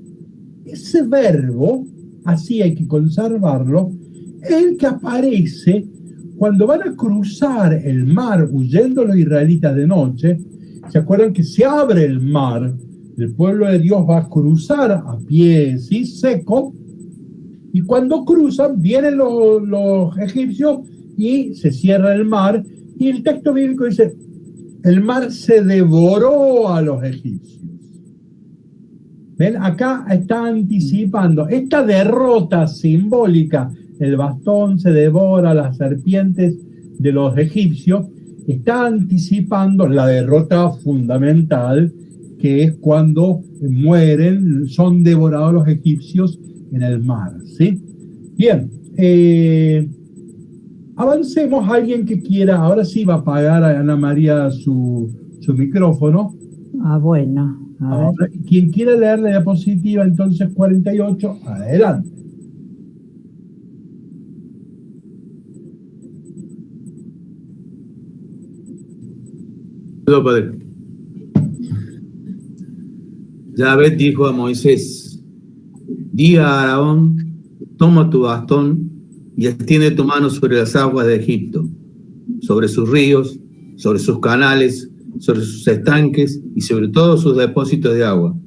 Ese verbo, así hay que conservarlo, es el que aparece cuando van a cruzar el mar huyendo los israelitas de noche. ¿Se acuerdan que se abre el mar? El pueblo de Dios va a cruzar a pie, ¿sí? Seco. Y cuando cruzan, vienen los egipcios y se cierra el mar. Y el texto bíblico dice, el mar se devoró a los egipcios. ¿Ven? Acá está anticipando esta derrota simbólica. El bastón se devora a las serpientes de los egipcios. Está anticipando la derrota fundamental, que es cuando mueren, son devorados los egipcios en el mar, ¿sí? Bien, avancemos. Alguien que quiera, ahora sí va a apagar a Ana María su micrófono. Bueno, a ver. Quien quiera leer la diapositiva, entonces 48, adelante. Padre. Yahvé dijo a Moisés: di a Aarón, toma tu bastón y extiende tu mano sobre las aguas de Egipto, sobre sus ríos, sobre sus canales, sobre sus estanques y sobre todos sus depósitos de agua,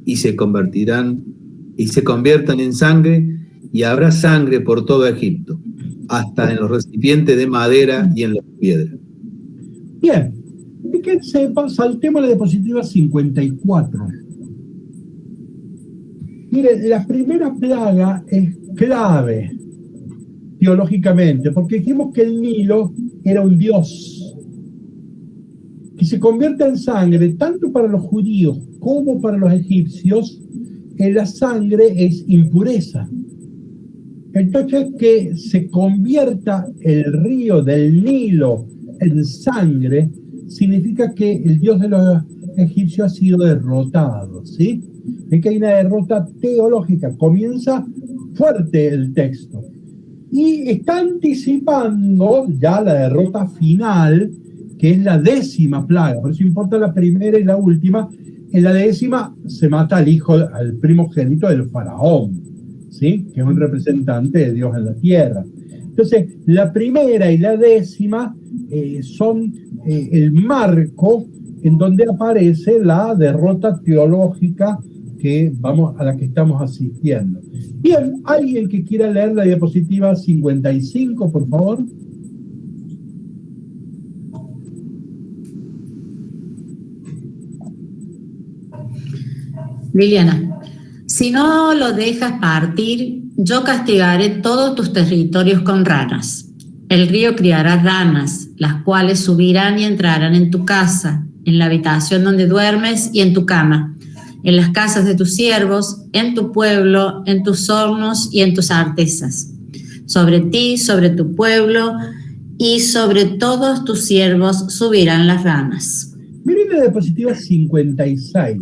y se conviertan en sangre, y habrá sangre por todo Egipto, hasta en los recipientes de madera y en las piedras. Bien, y que sepa, saltemos a la diapositiva 54. Mire, la primera plaga es clave teológicamente, porque dijimos que el Nilo era un dios que se convierte en sangre tanto para los judíos como para los egipcios. La sangre es impureza. Entonces, que se convierta el río del Nilo en sangre significa que el dios de los egipcios ha sido derrotado, ¿sí? Es que hay una derrota teológica. Comienza fuerte el texto y está anticipando ya la derrota final, que es la 10ª plaga. Por eso importa la primera y la última. En la 10ª se mata al primogénito del faraón, ¿sí? Que es un representante de Dios en la tierra. Entonces, la primera y la 10ª son el marco en donde aparece la derrota teológica a la que estamos asistiendo. Bien, ¿alguien que quiera leer la diapositiva 55, por favor? Liliana: si no lo dejas partir, yo castigaré todos tus territorios con ranas. El río criará ranas, las cuales subirán y entrarán en tu casa, en la habitación donde duermes y en tu cama, en las casas de tus siervos, en tu pueblo, en tus hornos y en tus artesas. Sobre ti, sobre tu pueblo y sobre todos tus siervos subirán las ranas. Miren la diapositiva 56.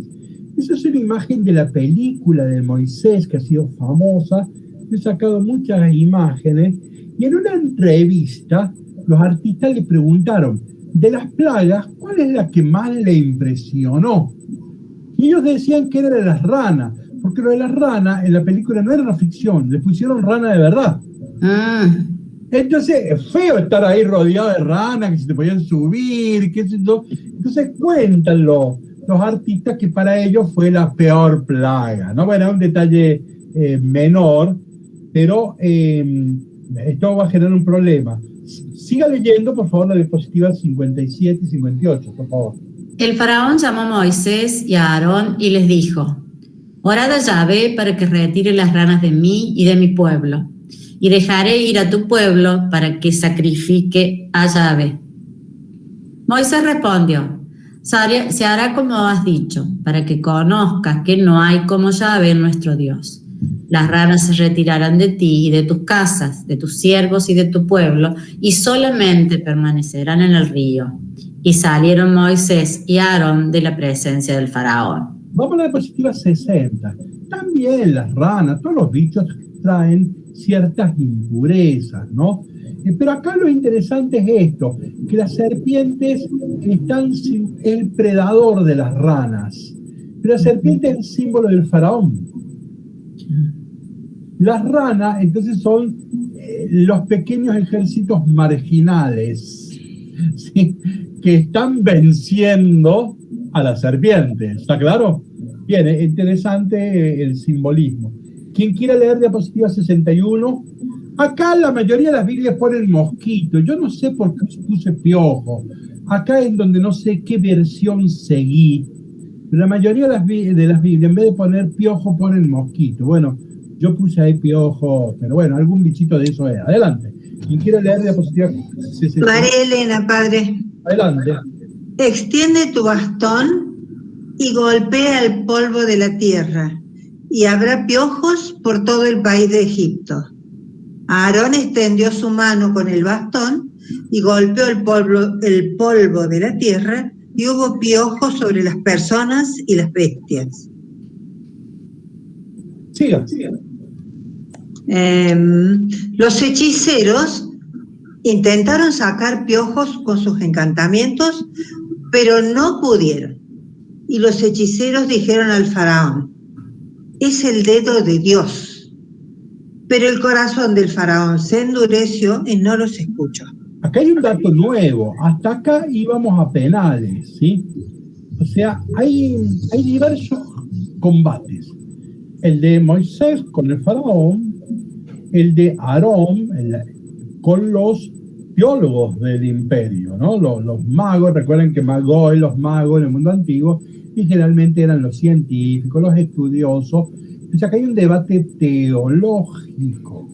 Esa es una imagen de la película de Moisés, que ha sido famosa. He sacado muchas imágenes. Y en una entrevista, los artistas le preguntaron, de las plagas, ¿cuál es la que más le impresionó? Y ellos decían que era de las ranas, porque lo de las ranas en la película no era una ficción, le pusieron rana de verdad. Entonces, es feo estar ahí rodeado de ranas que se te podían subir, qué sé yo. Entonces cuentan los artistas que para ellos fue la peor plaga, ¿no? Bueno, es un detalle menor, pero esto va a generar un problema. Siga leyendo, por favor, la diapositiva 57 y 58, por favor. El faraón llamó a Moisés y a Aarón y les dijo: orad a Yahvé para que retire las ranas de mí y de mi pueblo, y dejaré ir a tu pueblo para que sacrifique a Yahvé. Moisés respondió: se hará como has dicho, para que conozcas que no hay como Yahvé nuestro Dios. Las ranas se retirarán de ti y de tus casas, de tus siervos y de tu pueblo, y solamente permanecerán en el río. Y salieron Moisés y Aarón de la presencia del faraón. Vamos a la diapositiva 60. También las ranas, todos los bichos traen ciertas impurezas, ¿no? Pero acá lo interesante es esto, que las serpientes están el predador de las ranas. Pero la serpiente es el símbolo del faraón. Las ranas, entonces, son los pequeños ejércitos marginales, ¿sí?, que están venciendo a las serpientes. ¿Está claro? Bien, es interesante el simbolismo. Quien quiera leer diapositiva 61, acá la mayoría de las Biblias ponen mosquito. Yo no sé por qué puse piojo. Acá es donde no sé qué versión seguí. Pero la mayoría de las Biblias, en vez de poner piojo, ponen mosquito. Bueno, yo puse ahí piojo, pero bueno, algún bichito de eso es. Adelante. Quien quiera leer diapositiva 61. María Elena, padre. Adelante. Extiende tu bastón y golpea el polvo de la tierra, y habrá piojos por todo el país de Egipto. Aarón extendió su mano con el bastón y golpeó el polvo de la tierra, y hubo piojos sobre las personas y las bestias. Siga. Los hechiceros intentaron sacar piojos con sus encantamientos, pero no pudieron. Y los hechiceros dijeron al faraón: es el dedo de Dios. Pero el corazón del faraón se endureció y no los escuchó. Acá hay un dato nuevo. Hasta acá íbamos a penales, ¿sí? O sea, hay diversos combates. El de Moisés con el faraón, el de Aarón con los teólogos del imperio, ¿no? Los magos. Recuerden que los magos en el mundo antiguo, y generalmente eran los científicos, los estudiosos. O sea, que hay un debate teológico.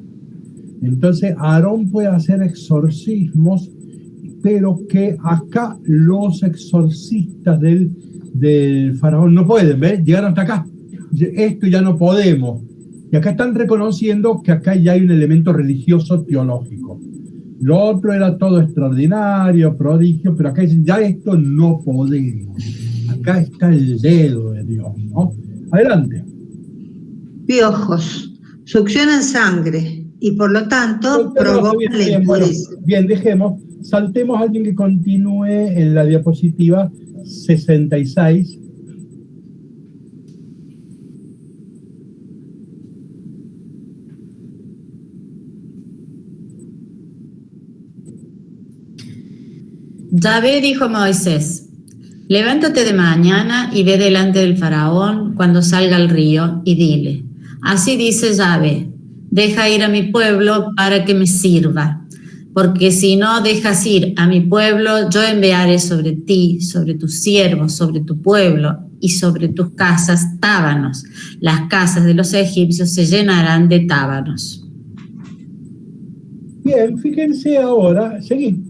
Entonces, Aarón puede hacer exorcismos, pero que acá los exorcistas del faraón no pueden, ¿ves? Llegaron hasta acá. Esto ya no podemos. Y acá están reconociendo que acá ya hay un elemento religioso teológico. Lo otro era todo extraordinario, prodigio, pero acá dicen, ya esto no podemos. Acá está el dedo de Dios, ¿no? Adelante. Piojos succionan sangre y por lo tanto provocan la impureza. Bien, dejemos. Saltemos a alguien que continúe en la diapositiva 66. Yahvé dijo a Moisés: levántate de mañana y ve delante del faraón cuando salga al río y dile: así dice Yahvé, deja ir a mi pueblo para que me sirva, porque si no dejas ir a mi pueblo, yo enviaré sobre ti, sobre tus siervos, sobre tu pueblo y sobre tus casas tábanos. Las casas de los egipcios se llenarán de tábanos. Bien, fíjense ahora, seguí.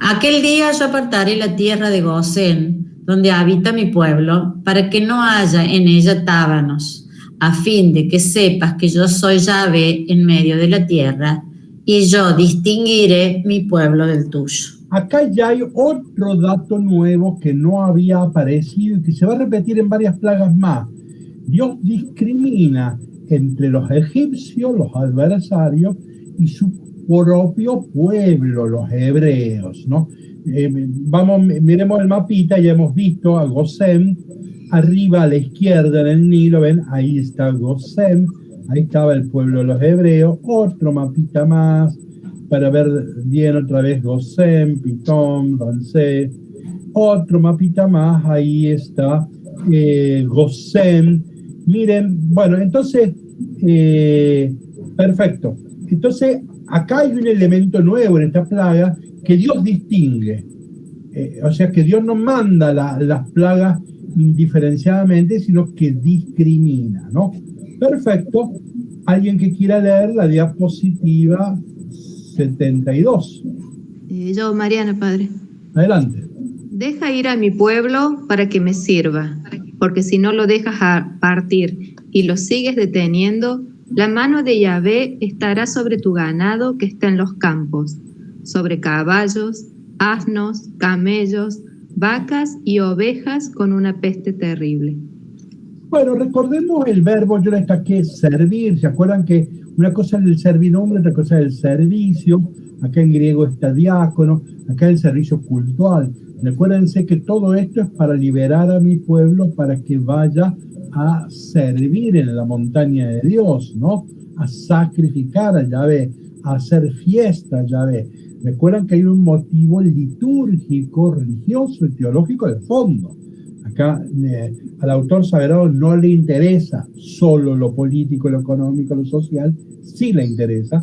Aquel día yo apartaré la tierra de Gosén, donde habita mi pueblo, para que no haya en ella tábanos, a fin de que sepas que yo soy Yahvé en medio de la tierra, y yo distinguiré mi pueblo del tuyo. Acá ya hay otro dato nuevo que no había aparecido y que se va a repetir en varias plagas más. Dios discrimina entre los egipcios, los adversarios, y su propio pueblo, los hebreos, ¿no? Miremos el mapita, ya hemos visto a Gosén, arriba a la izquierda en el Nilo, ven, ahí está Gosén, ahí estaba el pueblo de los hebreos. Otro mapita más para ver bien otra vez Gosén, Pitón, Ramsés. Otro mapita más, ahí está Gosén. Miren, bueno, entonces, perfecto. Entonces, acá hay un elemento nuevo en esta plaga que Dios distingue. O sea, que Dios no manda las plagas indiferenciadamente, sino que discrimina, ¿no? Perfecto. ¿Alguien que quiera leer la diapositiva 72? Yo, Mariana, padre. Adelante. Deja ir a mi pueblo para que me sirva, porque si no lo dejas partir y lo sigues deteniendo, la mano de Yahvé estará sobre tu ganado que está en los campos, sobre caballos, asnos, camellos, vacas y ovejas con una peste terrible. Bueno, recordemos el verbo, yo le destaqué servir. ¿Se acuerdan que una cosa es el servidumbre, otra cosa es el servicio? Acá en griego está diácono, acá el servicio cultural. Recuérdense que todo esto es para liberar a mi pueblo para que vaya a servir en la montaña de Dios, ¿no? A sacrificar a Yahvé, a hacer fiesta a Yahvé. Recuerdan que hay un motivo litúrgico, religioso y teológico de fondo. Acá al autor sagrado no le interesa solo lo político, lo económico, lo social, sí le interesa,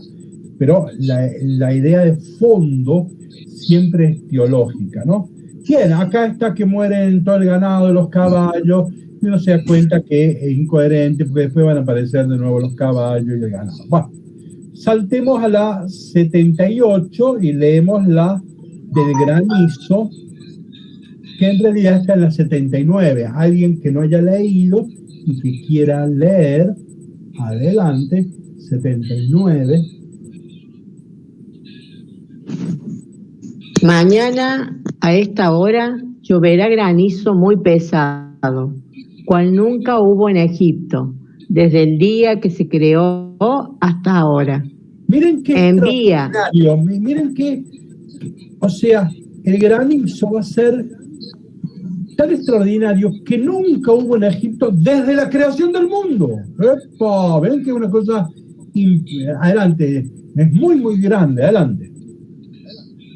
pero la idea de fondo siempre es teológica, ¿no? Bien, acá está que mueren todo el ganado, los caballos, y uno se da cuenta que es incoherente porque después van a aparecer de nuevo los caballos y el ganado. Bueno, saltemos a la 78 y leemos la del granizo, que en realidad está en la 79. Alguien que no haya leído y que quiera leer, adelante, 79. Mañana a esta hora lloverá granizo muy pesado, cual nunca hubo en Egipto, desde el día que se creó hasta ahora. Miren qué envía. Miren que, o sea, el granizo va a ser tan extraordinario que nunca hubo en Egipto desde la creación del mundo. ¡Epa! Ven que es una cosa, adelante, es muy, muy grande, adelante.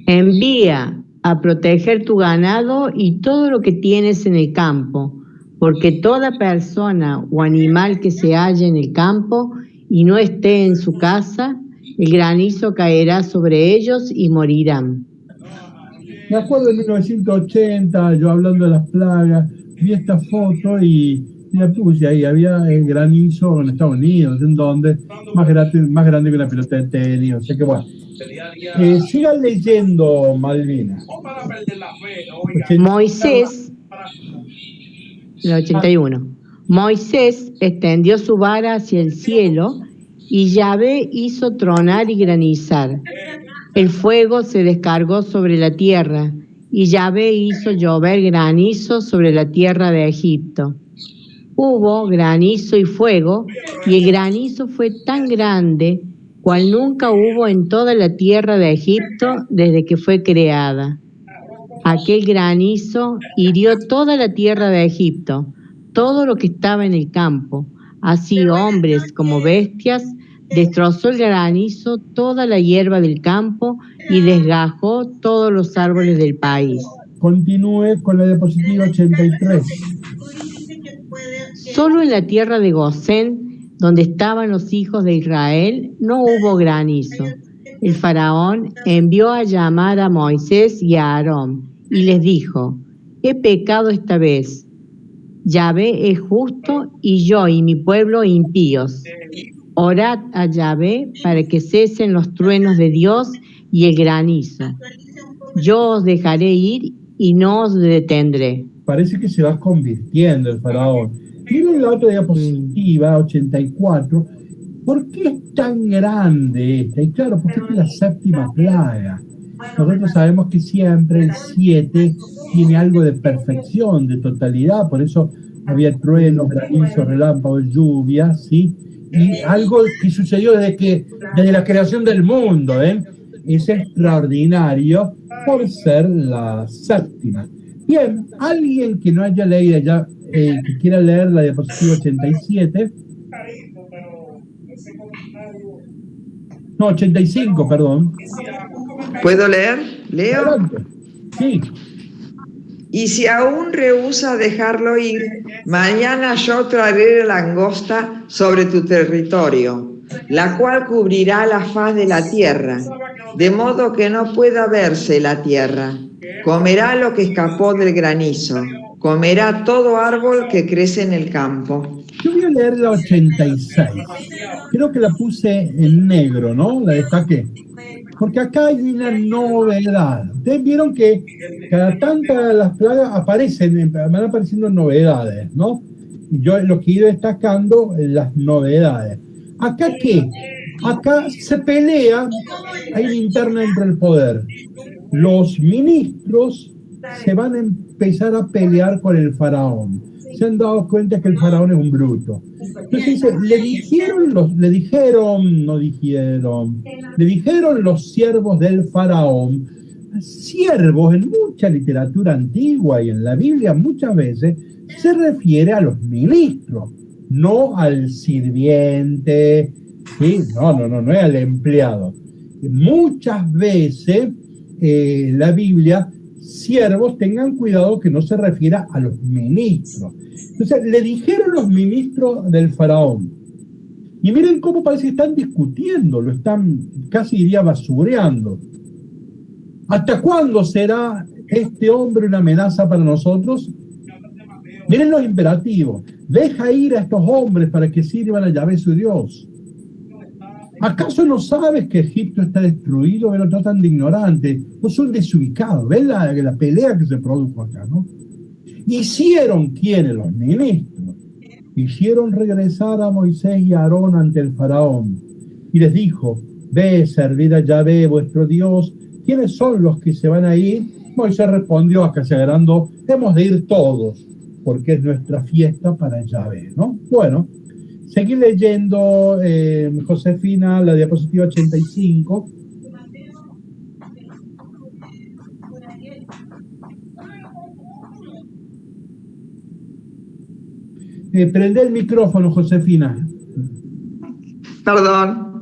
Envía a proteger tu ganado y todo lo que tienes en el campo, porque toda persona o animal que se halle en el campo y no esté en su casa, el granizo caerá sobre ellos y morirán. Me acuerdo de 1980, yo hablando de las plagas, vi esta foto y la puse ahí, había el granizo en Estados Unidos, en donde más grande que una pelota de tenis, o sea que bueno. Sigan leyendo, Malvina. Moisés, el 81. Moisés extendió su vara hacia el cielo y Yahvé hizo tronar y granizar. El fuego se descargó sobre la tierra y Yahvé hizo llover granizo sobre la tierra de Egipto. Hubo granizo y fuego, y el granizo fue tan grande cual nunca hubo en toda la tierra de Egipto desde que fue creada. Aquel granizo hirió toda la tierra de Egipto, todo lo que estaba en el campo, así hombres como bestias. Destrozó el granizo toda la hierba del campo y desgajó todos los árboles del país. Continúe con la diapositiva 83. Solo en la tierra de Gosén, donde estaban los hijos de Israel, no hubo granizo. El faraón envió a llamar a Moisés y a Aarón y les dijo: he pecado esta vez. Yahvé es justo y yo y mi pueblo impíos. Orad a Yahvé para que cesen los truenos de Dios y el granizo. Yo os dejaré ir y no os detendré. Parece que se va convirtiendo el faraón. Miren la otra diapositiva, 84. ¿Por qué es tan grande esta? Y claro, porque es la séptima plaga. Nosotros sabemos que siempre el 7 tiene algo de perfección, de totalidad. Por eso había truenos, granizos, relámpagos, lluvias, ¿sí? Y algo que sucedió desde la creación del mundo, es extraordinario por ser la séptima. Bien, alguien que no haya leído ya, que quiera leer la diapositiva 87. No, 85, perdón. ¿Puedo leer? ¿Leo? Adelante. Sí. Y si aún rehúsa dejarlo ir, mañana yo traeré la langosta sobre tu territorio, la cual cubrirá la faz de la tierra, de modo que no pueda verse la tierra. Comerá lo que escapó del granizo, comerá todo árbol que crece en el campo. Yo voy a leer la 86. Creo que la puse en negro, ¿no? La destaqué. Porque acá hay una novedad. Ustedes vieron que cada tantas las plagas van apareciendo novedades, ¿no? Yo lo que he ido destacando las novedades. ¿Acá qué? Acá se pelea, hay una interna entre el poder. Los ministros se van a empezar a pelear con el faraón. Se han dado cuenta que el faraón es un bruto. Entonces dice, le dijeron los siervos del faraón. Siervos en mucha literatura antigua y en la Biblia muchas veces se refiere a los ministros, no al sirviente, ¿sí? No es al empleado. Muchas veces la Biblia, siervos, tengan cuidado que no se refiera a los ministros. Entonces le dijeron los ministros del faraón, y miren cómo parece que están discutiendo, lo están casi diría basureando. ¿Hasta cuándo será este hombre una amenaza para nosotros? Miren los imperativos. Deja ir a estos hombres para que sirvan a Yahvé su Dios. ¿Acaso no sabes que Egipto está destruido? Ven, lo tratan de ignorante. No son desubicados. ¿Ven la pelea que se produjo acá, no? Hicieron, ¿quiénes? Los ministros. Hicieron regresar a Moisés y a Aarón ante el faraón. Y les dijo, ve, servid a Yahvé vuestro Dios. ¿Quiénes son los que se van a ir? Moisés respondió, acá acelerando, hemos de ir todos, porque es nuestra fiesta para Yahvé, ¿no? Bueno, seguí leyendo, Josefina, la diapositiva 85. Prende el micrófono, Josefina. Perdón.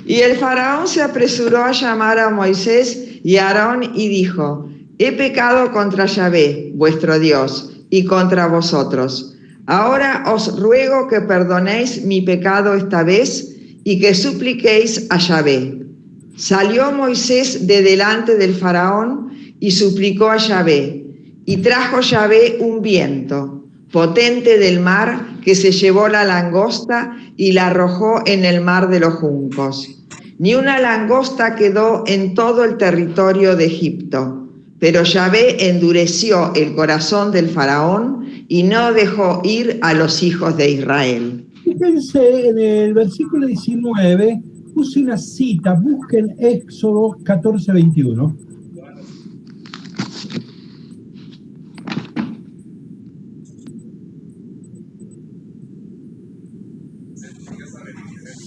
Y el faraón se apresuró a llamar a Moisés y a Aarón y dijo, he pecado contra Yahvé, vuestro Dios, y contra vosotros. Ahora os ruego que perdonéis mi pecado esta vez y que supliquéis a Yahvé. Salió Moisés de delante del faraón y suplicó a Yahvé, y trajo Yahvé un viento potente del mar que se llevó la langosta y la arrojó en el mar de los juncos. Ni una langosta quedó en todo el territorio de Egipto, pero Yahvé endureció el corazón del faraón y no dejó ir a los hijos de Israel. Fíjense, en el versículo 19 puse una cita, busquen Éxodo 14:21.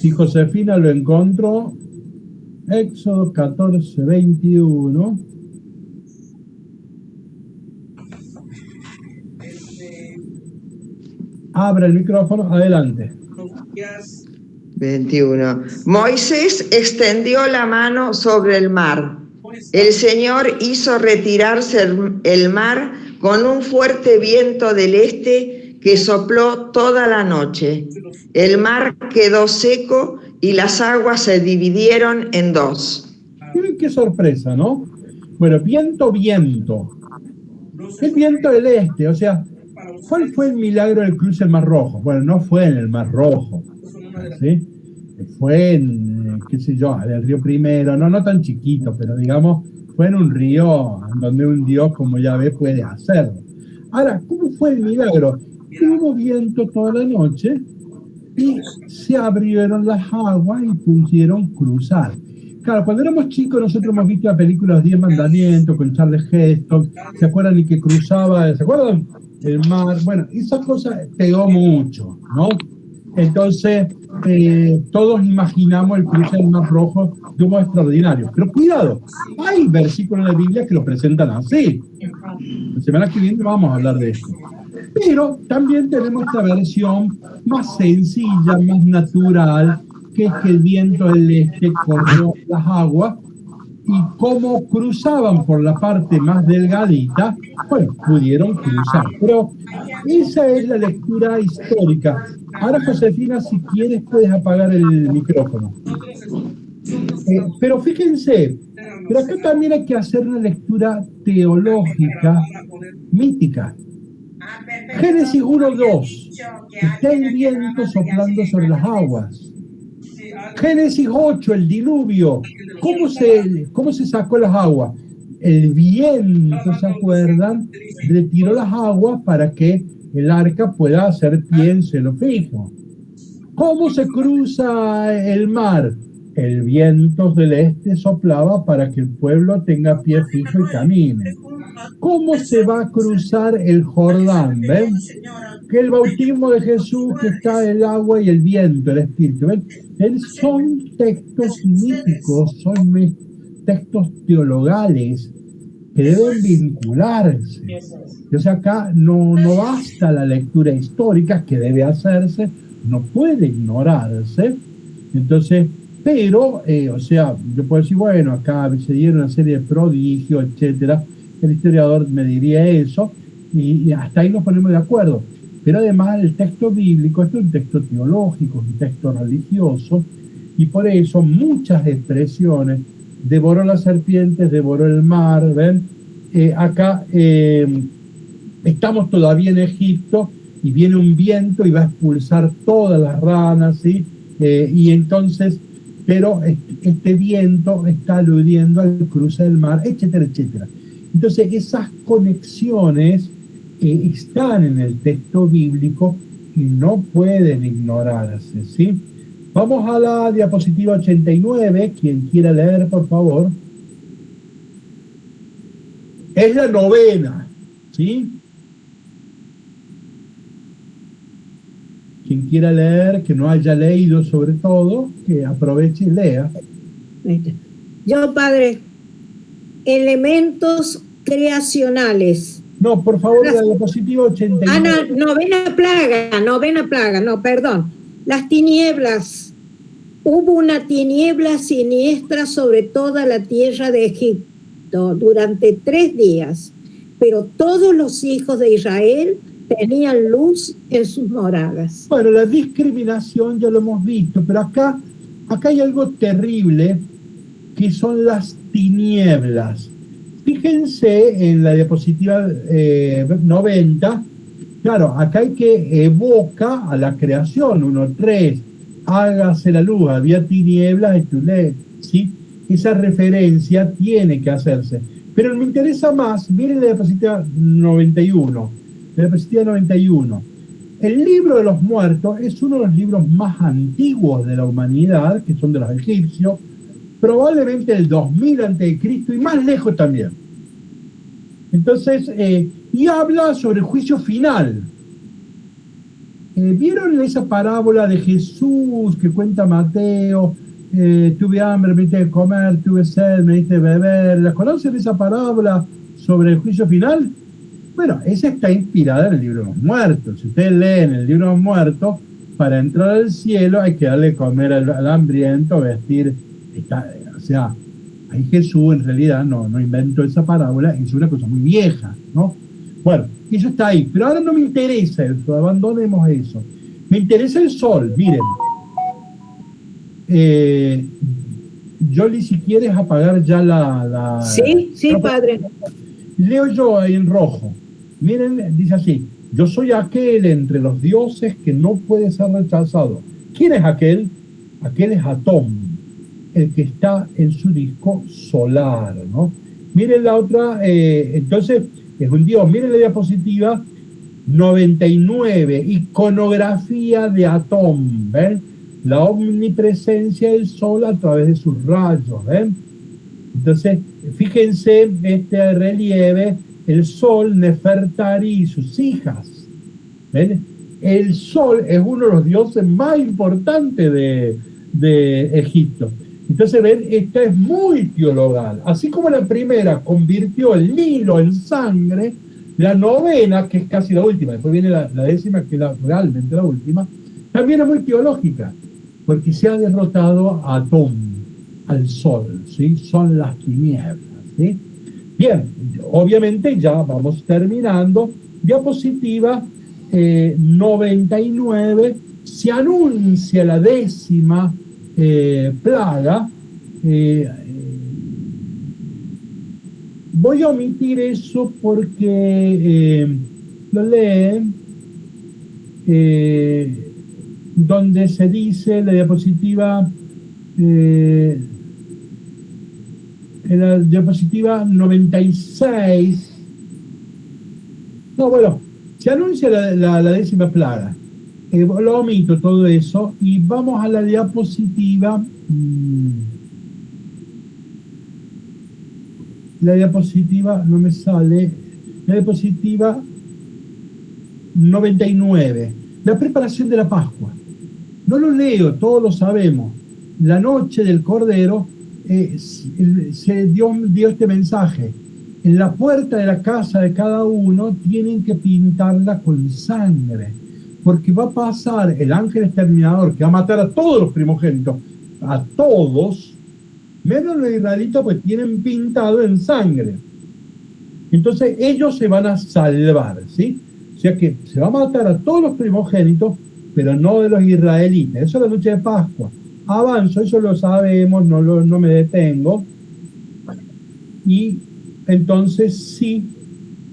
Si Josefina lo encontró, Éxodo 14:21. Abra el micrófono, adelante. 21. Moisés extendió la mano sobre el mar. El Señor hizo retirarse el mar con un fuerte viento del este que sopló toda la noche. El mar quedó seco y las aguas se dividieron en dos. Miren qué sorpresa, ¿no? Bueno, viento. El viento del este, o sea, ¿cuál fue el milagro del cruce del Mar Rojo? Bueno, no fue en el Mar Rojo, ¿sí? Fue en, qué sé yo, en el río Primero, no tan chiquito, pero digamos, fue en un río donde un Dios como Yahvé puede hacerlo. Ahora, ¿cómo fue el milagro? Hubo viento toda la noche y se abrieron las aguas y pudieron cruzar. Claro, cuando éramos chicos nosotros hemos visto la película Los 10 Mandamientos con Charles Heston, ¿se acuerdan? Y que cruzaba, ¿se acuerdan? El mar, bueno, esa cosa pegó mucho, ¿no? Entonces, todos imaginamos el cruce del Mar Rojo de un modo extraordinario. Pero cuidado, hay versículos en la Biblia que lo presentan así. La semana que viene vamos a hablar de esto. Pero también tenemos esta versión más sencilla, más natural, que es que el viento del este corrió las aguas y como cruzaban por la parte más delgadita, bueno, pudieron cruzar. Pero esa es la lectura histórica. Ahora, Josefina, si quieres puedes apagar el micrófono. Pero fíjense, pero acá también hay que hacer una lectura teológica, mítica. Génesis 1:2, está el viento soplando sobre las aguas. Génesis 8, el diluvio, ¿cómo se sacó las aguas? El viento, ¿se acuerdan? Retiró las aguas para que el arca pueda hacer pie en cielo fijo. ¿Cómo se cruza el mar? el viento del este soplaba para que el pueblo tenga pie fijo y camine. ¿Cómo se va a cruzar el Jordán? ¿Ven? Que el bautismo de Jesús, que está el agua y el viento, el espíritu. ¿Ven? Son textos míticos, son textos teologales que deben vincularse. O sea, acá no basta la lectura histórica, que debe hacerse, no puede ignorarse. Entonces, pero, o sea, yo puedo decir, bueno, acá se dieron una serie de prodigios, etcétera. El historiador me diría eso, y hasta ahí nos ponemos de acuerdo. Pero además el texto bíblico, esto es un texto teológico, un texto religioso, y por eso muchas expresiones, devoró las serpientes, devoró el mar, ¿ven? Acá estamos todavía en Egipto, y viene un viento y va a expulsar todas las ranas, ¿sí? Y entonces, pero este viento está aludiendo al cruce del mar, etcétera, etcétera. Entonces, esas conexiones están en el texto bíblico y no pueden ignorarse, ¿sí? Vamos a la diapositiva 89, quien quiera leer, por favor. Es la novena, ¿sí? Quien quiera leer, que no haya leído sobre todo, que aproveche y lea. Yo, padre, elementos creacionales. No, por favor, la diapositiva 89. Novena plaga, no, perdón. Las tinieblas. Hubo una tiniebla siniestra sobre toda la tierra de Egipto durante 3 días, pero todos los hijos de Israel tenían luz en sus moradas. Bueno, la discriminación ya lo hemos visto, pero acá hay algo terrible, que son las tinieblas. Fíjense en la diapositiva 90, claro, acá hay que evoca a la creación, 1:3, hágase la luz, había tinieblas, ¿sí? Esa referencia tiene que hacerse. Pero me interesa más, miren la diapositiva 91. La diapositiva 91. El libro de los muertos es uno de los libros más antiguos de la humanidad, que son de los egipcios, probablemente el 2000 a.C. y más lejos también. Entonces, y habla sobre el juicio final. ¿Vieron esa parábola de Jesús que cuenta Mateo? Tuve hambre, me diste de comer, tuve sed, me diste de beber. ¿La conocen esa parábola sobre el juicio final? Bueno, esa está inspirada en el libro de los muertos. Si ustedes leen el libro de los muertos, para entrar al cielo hay que darle de comer al hambriento, vestir. O sea, ahí Jesús en realidad no inventó esa parábola, es una cosa muy vieja, ¿no? Bueno, eso está ahí, pero ahora no me interesa eso, abandonemos eso. Me interesa el sol, miren. Yoli, si quieres apagar ya la... Sí, padre. Leo yo ahí en rojo. Miren, dice así: yo soy aquel entre los dioses que no puede ser rechazado. ¿Quién es aquel? Aquel es Atón, el que está en su disco solar, ¿no? Miren la otra, entonces es un dios. Miren la diapositiva 99, iconografía de Atón, ¿ven? La omnipresencia del sol a través de sus rayos, ¿ven? Entonces, fíjense este relieve, el sol, Nefertari y sus hijas, ¿ven? El sol es uno de los dioses más importantes de Egipto. Entonces, ven, esta es muy teologal. Así como la primera convirtió el Nilo en sangre, la novena, que es casi la última, después viene la décima, que es realmente la última, también es muy teológica, porque se ha derrotado a Atón, al sol, ¿sí? Son las tinieblas, ¿sí? Bien, obviamente ya vamos terminando. Diapositiva 99, se anuncia la 10ª plaga. Voy a omitir eso porque lo leen donde se dice la diapositiva en la diapositiva 96. No, bueno, se anuncia la 10ª plaga. Lo omito todo eso y vamos a la diapositiva La diapositiva no me sale. La diapositiva 99. La preparación de la Pascua. No lo leo, todos lo sabemos. La noche del Cordero se dio este mensaje. En la puerta de la casa de cada uno tienen que pintarla con sangre, porque va a pasar el ángel exterminador que va a matar a todos los primogénitos, a todos, menos los israelitas, pues tienen pintado en sangre. Entonces ellos se van a salvar, ¿sí? O sea que se va a matar a todos los primogénitos, pero no de los israelitas. Eso es la noche de Pascua. Avanzo, eso lo sabemos, no me detengo. Y entonces sí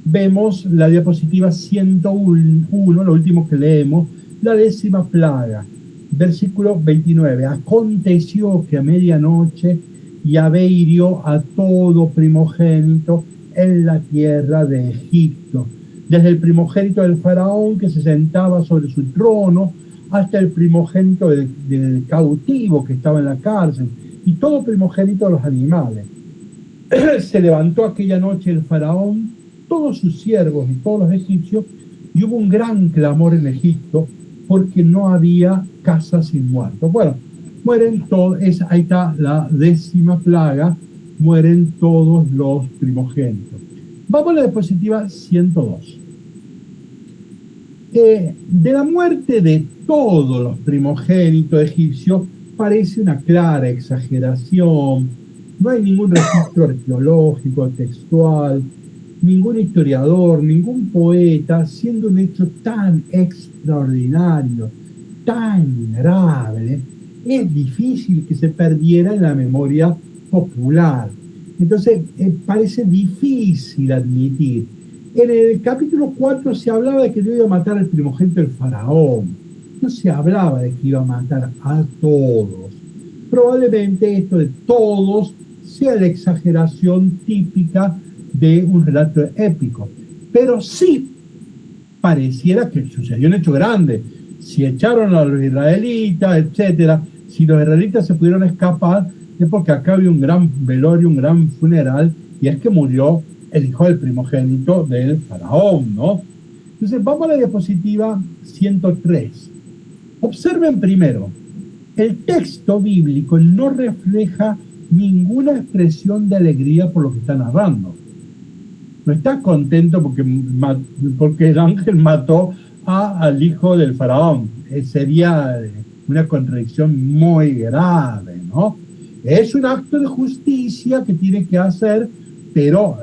vemos la diapositiva 101, lo último que leemos, la 10ª plaga, versículo 29. Aconteció que a medianoche Yahvé hirió a todo primogénito en la tierra de Egipto, desde el primogénito del faraón que se sentaba sobre su trono, hasta el primogénito del cautivo que estaba en la cárcel, y todo primogénito de los animales. Se levantó aquella noche el faraón, todos sus siervos y todos los egipcios, y hubo un gran clamor en Egipto, porque no había casa sin muertos. Bueno, mueren todos, ahí está la 10ª plaga, mueren todos los primogénitos. Vamos a la diapositiva 102. De la muerte de todos los primogénitos egipcios parece una clara exageración. No hay ningún registro arqueológico, textual, ningún historiador, ningún poeta, siendo un hecho tan extraordinario, tan grave, es difícil que se perdiera en la memoria popular. Entonces, parece difícil admitir. En el capítulo 4 se hablaba de que no iba a matar al primogénito del faraón. No se hablaba de que iba a matar a todos. Probablemente esto de todos sea la exageración típica de un relato épico. Pero sí pareciera que sucedió un hecho grande. Si echaron a los israelitas, etcétera, si los israelitas se pudieron escapar, es porque acá había un gran velorio, un gran funeral, y es que murió el hijo del primogénito del faraón, ¿no? Entonces, vamos a la diapositiva 103. Observen primero, el texto bíblico no refleja ninguna expresión de alegría por lo que está narrando. No está contento porque el ángel mató al hijo del faraón. Sería una contradicción muy grave, ¿no? Es un acto de justicia que tiene que hacer, pero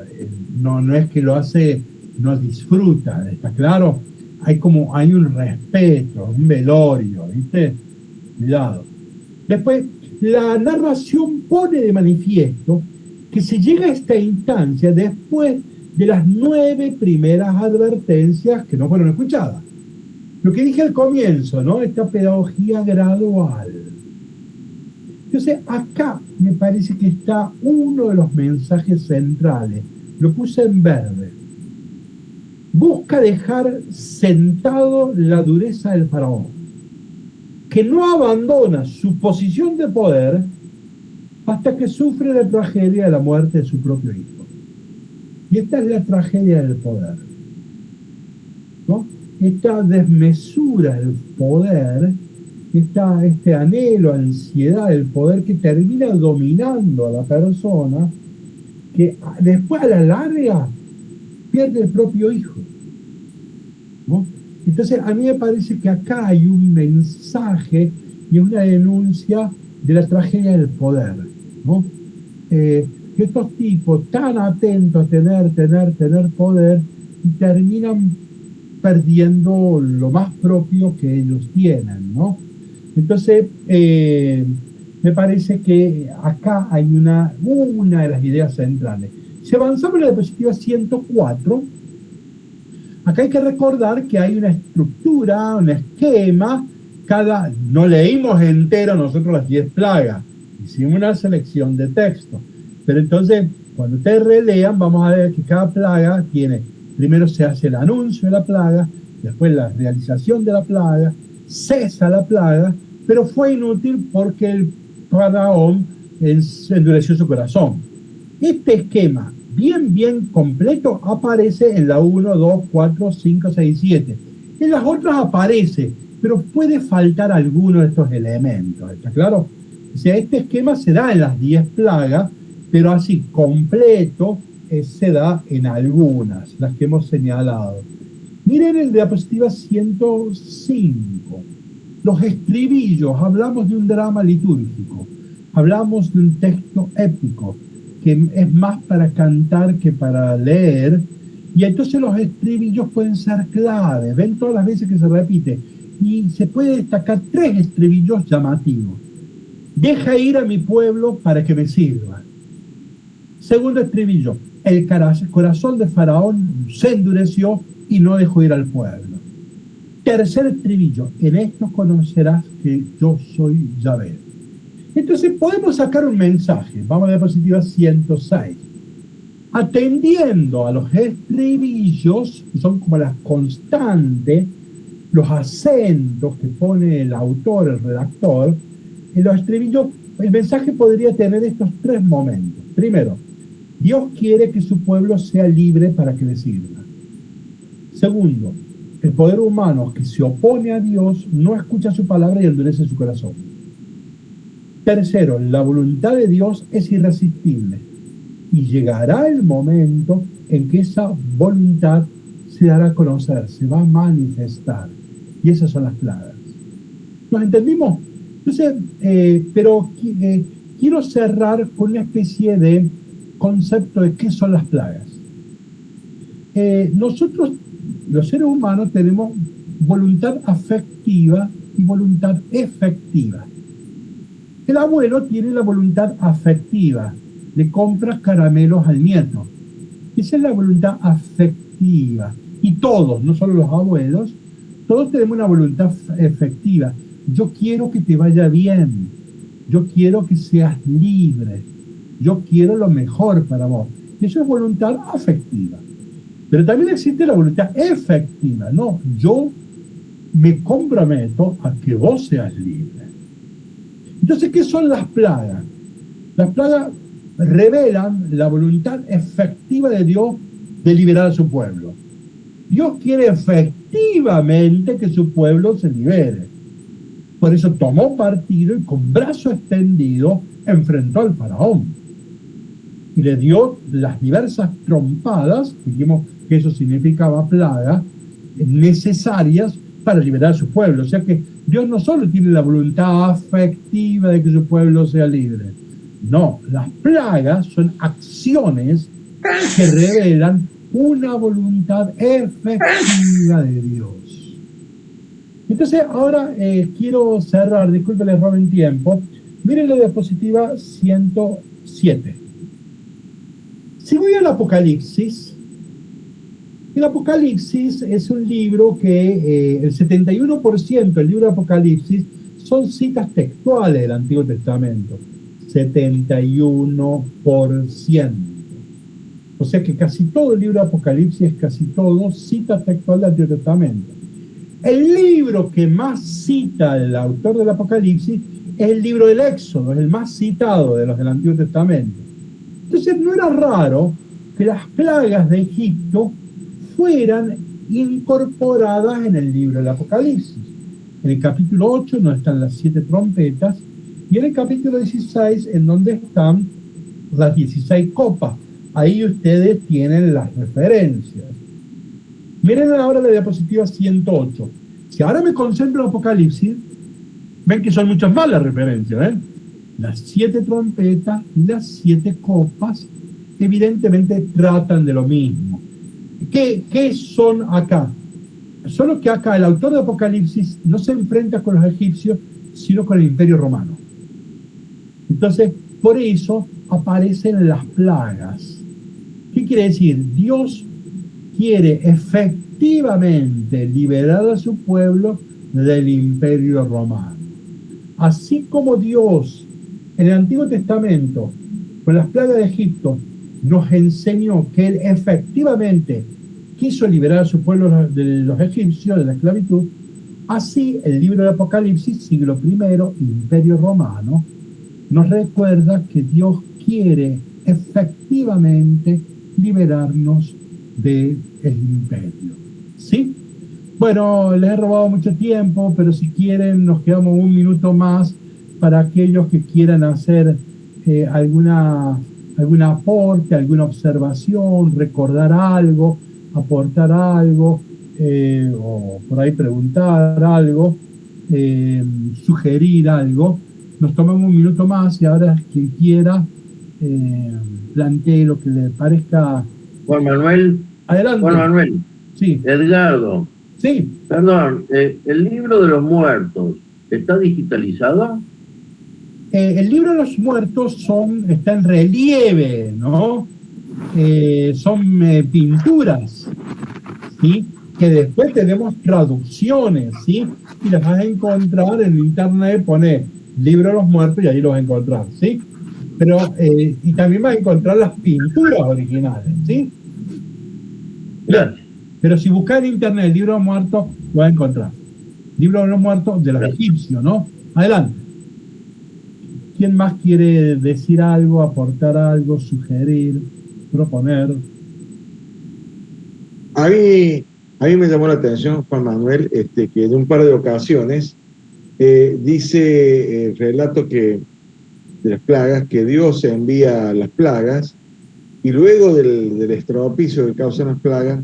no es que lo hace, no disfruta, ¿está claro? Hay un respeto, un velorio, ¿viste? Cuidado. Después, la narración pone de manifiesto que se llega a esta instancia después de las 9 primeras advertencias que no fueron escuchadas. Lo que dije al comienzo, ¿no? Esta pedagogía gradual. Entonces, acá me parece que está uno de los mensajes centrales. Lo puse en verde. Busca dejar sentado la dureza del faraón, que no abandona su posición de poder hasta que sufre la tragedia de la muerte de su propio hijo. Y esta es la tragedia del poder, ¿no? Esta desmesura del poder, este anhelo, ansiedad del poder que termina dominando a la persona, que después a la larga pierde el propio hijo, ¿no? Entonces a mí me parece que acá hay un mensaje y una denuncia de la tragedia del poder, ¿no? Que estos tipos tan atentos a tener poder y terminan perdiendo lo más propio que ellos tienen, ¿no? Entonces me parece que acá hay una de las ideas centrales. Si avanzamos en la diapositiva 104, acá hay que recordar que hay una estructura, un esquema, no leímos entero nosotros las 10 plagas, hicimos una selección de texto, pero entonces cuando ustedes relean vamos a ver que cada plaga primero se hace el anuncio de la plaga, después la realización de la plaga, cesa la plaga, pero fue inútil porque el Faraón endureció su corazón. Este esquema bien completo aparece en la 1, 2, 4, 5, 6, 7. En las otras aparece, pero puede faltar alguno de estos elementos, ¿está claro? O sea, este esquema se da en las 10 plagas, pero así completo se da en algunas, las que hemos señalado. Miren el diapositiva 105. Los estribillos, hablamos de un drama litúrgico, hablamos de un texto épico, que es más para cantar que para leer, y entonces los estribillos pueden ser claves. Ven todas las veces que se repite, y se puede destacar 3 estribillos llamativos. Deja ir a mi pueblo para que me sirva. Segundo estribillo, el corazón de Faraón se endureció y no dejó ir al pueblo. Tercer estribillo, en esto conocerás que yo soy Yahvé. Entonces podemos sacar un mensaje. Vamos a la diapositiva 106. Atendiendo a los estribillos, que son como las constantes, los acentos que pone el autor, el redactor, en los estribillos, el mensaje podría tener estos 3 momentos. Primero, Dios quiere que su pueblo sea libre para que le sirva. Segundo, el poder humano que se opone a Dios no escucha su palabra y endurece su corazón. Tercero, la voluntad de Dios es irresistible y llegará el momento en que esa voluntad se dará a conocer, se va a manifestar. Y esas son las plagas. ¿Nos entendimos? Entonces, quiero cerrar con una especie de concepto de qué son las plagas. Nosotros, los seres humanos, tenemos voluntad afectiva y voluntad efectiva. El abuelo tiene la voluntad afectiva, le compra caramelos al nieto. Esa es la voluntad afectiva. Y todos, no solo los abuelos, todos tenemos una voluntad efectiva. Yo quiero que te vaya bien. Yo quiero que seas libre. Yo quiero lo mejor para vos. Eso es voluntad afectiva. Pero también existe la voluntad efectiva. No, yo me comprometo a que vos seas libre. Entonces, ¿qué son las plagas? Las plagas revelan la voluntad efectiva de Dios de liberar a su pueblo. Dios quiere efectivamente que su pueblo se libere. Por eso tomó partido y con brazo extendido enfrentó al faraón. Y le dio las diversas trompadas, dijimos que eso significaba plaga, necesarias para liberar a su pueblo. O sea que Dios no solo tiene la voluntad afectiva de que su pueblo sea libre. No, las plagas son acciones que revelan una voluntad efectiva de Dios. Entonces, ahora quiero cerrar, disculpen, les robo en tiempo. Miren la diapositiva 107. Si voy al Apocalipsis, el Apocalipsis es un libro que el 71% del libro de Apocalipsis son citas textuales del Antiguo Testamento. 71%. O sea que casi todo el libro de Apocalipsis es casi todo cita textual del Antiguo Testamento. El libro que más cita el autor del Apocalipsis es el libro del Éxodo, es el más citado de los del Antiguo Testamento. Entonces no era raro que las plagas de Egipto fueran incorporadas en el libro del Apocalipsis. En el capítulo 8 no están las 7 trompetas, y en el capítulo 16 en donde están las 16 copas. Ahí ustedes tienen las referencias. Miren ahora la diapositiva 108. Si ahora me concentro en Apocalipsis, ven que son muchas más las referencias, ¿eh? Las 7 trompetas y las 7 copas evidentemente tratan de lo mismo. ¿Qué son acá? Solo que acá el autor de Apocalipsis no se enfrenta con los egipcios, sino con el Imperio Romano. Entonces, por eso aparecen las plagas. ¿Qué quiere decir? Dios quiere efectivamente liberar a su pueblo del Imperio Romano. Así como Dios en el Antiguo Testamento, con las plagas de Egipto, nos enseñó que Él efectivamente quiso liberar a su pueblo de los egipcios, de la esclavitud, así el libro de Apocalipsis, siglo I, Imperio Romano, nos recuerda que Dios quiere efectivamente liberarnos del imperio. ¿Sí? Bueno, les he robado mucho tiempo, pero si quieren nos quedamos un minuto más para aquellos que quieran hacer algún aporte, alguna observación, recordar algo, aportar algo, o por ahí preguntar algo, sugerir algo. Nos tomamos un minuto más y ahora quien quiera plantee lo que le parezca. Juan Manuel. Adelante. Juan Manuel. Sí. Edgardo. Sí. Perdón, ¿el libro de los muertos está digitalizado? El libro de los muertos está en relieve, ¿no? Son pinturas, ¿sí? Que después tenemos traducciones, ¿sí? Y las vas a encontrar en internet, pone libro de los muertos y ahí los vas a encontrar, ¿sí? Pero, y también vas a encontrar las pinturas originales, ¿sí? Gracias. Pero si buscas en internet el libro de los muertos, lo vas a encontrar. Libro de los muertos de los egipcios, ¿no? Adelante. ¿Quién más quiere decir algo, aportar algo, sugerir, proponer? A mí me llamó la atención, Juan Manuel, que en un par de ocasiones dice el relato de las plagas, que Dios envía las plagas, y luego del estropicio que causan las plagas,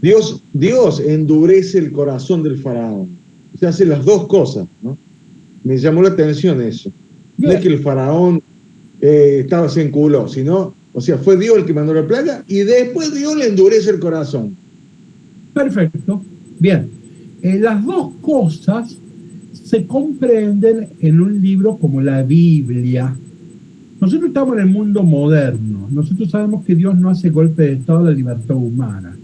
Dios endurece el corazón del faraón. O sea, hace las dos cosas, ¿no? Me llamó la atención eso. No es que el faraón se enculó, sino, o sea, fue Dios el que mandó la plaga y después Dios le endurece el corazón. Perfecto. Bien. Las dos cosas se comprenden en un libro como la Biblia. Nosotros estamos en el mundo moderno. Nosotros sabemos que Dios no hace golpe de estado a la libertad humana.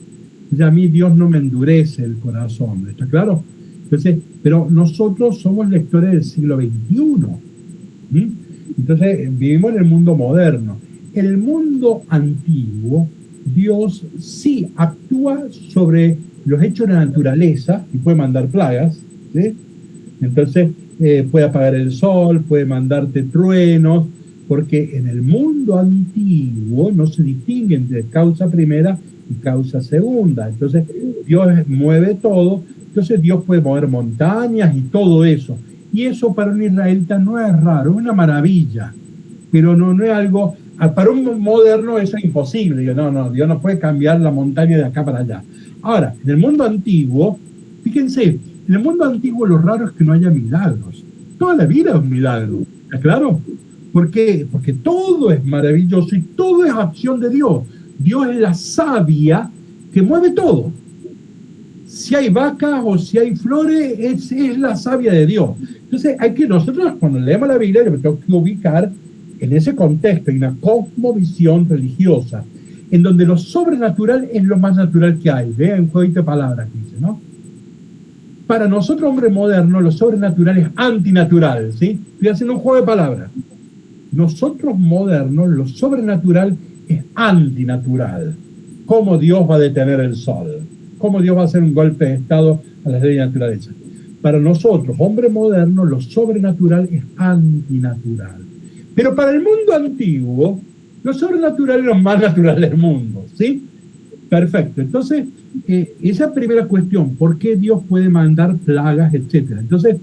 Y a mí Dios no me endurece el corazón, ¿está claro? Entonces, pero nosotros somos lectores del siglo XXI. ¿Sí? Entonces, vivimos en el mundo moderno. En el mundo antiguo, Dios sí actúa sobre los hechos de la naturaleza y puede mandar plagas, ¿sí? Entonces, puede apagar el sol, puede mandarte truenos, porque en el mundo antiguo no se distingue entre causa primera y causa segunda. Entonces, Dios mueve todo, entonces Dios puede mover montañas y todo eso. Y eso para un israelita no es raro, es una maravilla, pero no es algo, para un moderno eso es imposible. Dios no puede cambiar la montaña de acá para allá. Ahora, en el mundo antiguo, fíjense, en el mundo antiguo lo raro es que no haya milagros. Toda la vida es un milagro, ¿está claro? ¿Por qué? Porque todo es maravilloso y todo es acción de Dios. Dios es la savia que mueve todo. Si hay vacas o si hay flores, es la savia de Dios. Entonces, nosotros cuando leemos la Biblia, yo me tengo que ubicar en ese contexto, en una cosmovisión religiosa, en donde lo sobrenatural es lo más natural que hay. Vean un jueguito de palabras que dice, ¿no? Para nosotros, hombre moderno, lo sobrenatural es antinatural, ¿sí? Estoy haciendo un juego de palabras. Nosotros modernos, lo sobrenatural es antinatural. ¿Cómo Dios va a detener el sol? ¿Cómo Dios va a hacer un golpe de estado a las leyes de la naturaleza? Para nosotros, hombre moderno, lo sobrenatural es antinatural. Pero para el mundo antiguo, lo sobrenatural es lo más natural del mundo, ¿sí? Perfecto. Entonces, esa primera cuestión, ¿por qué Dios puede mandar plagas, etcétera? Entonces,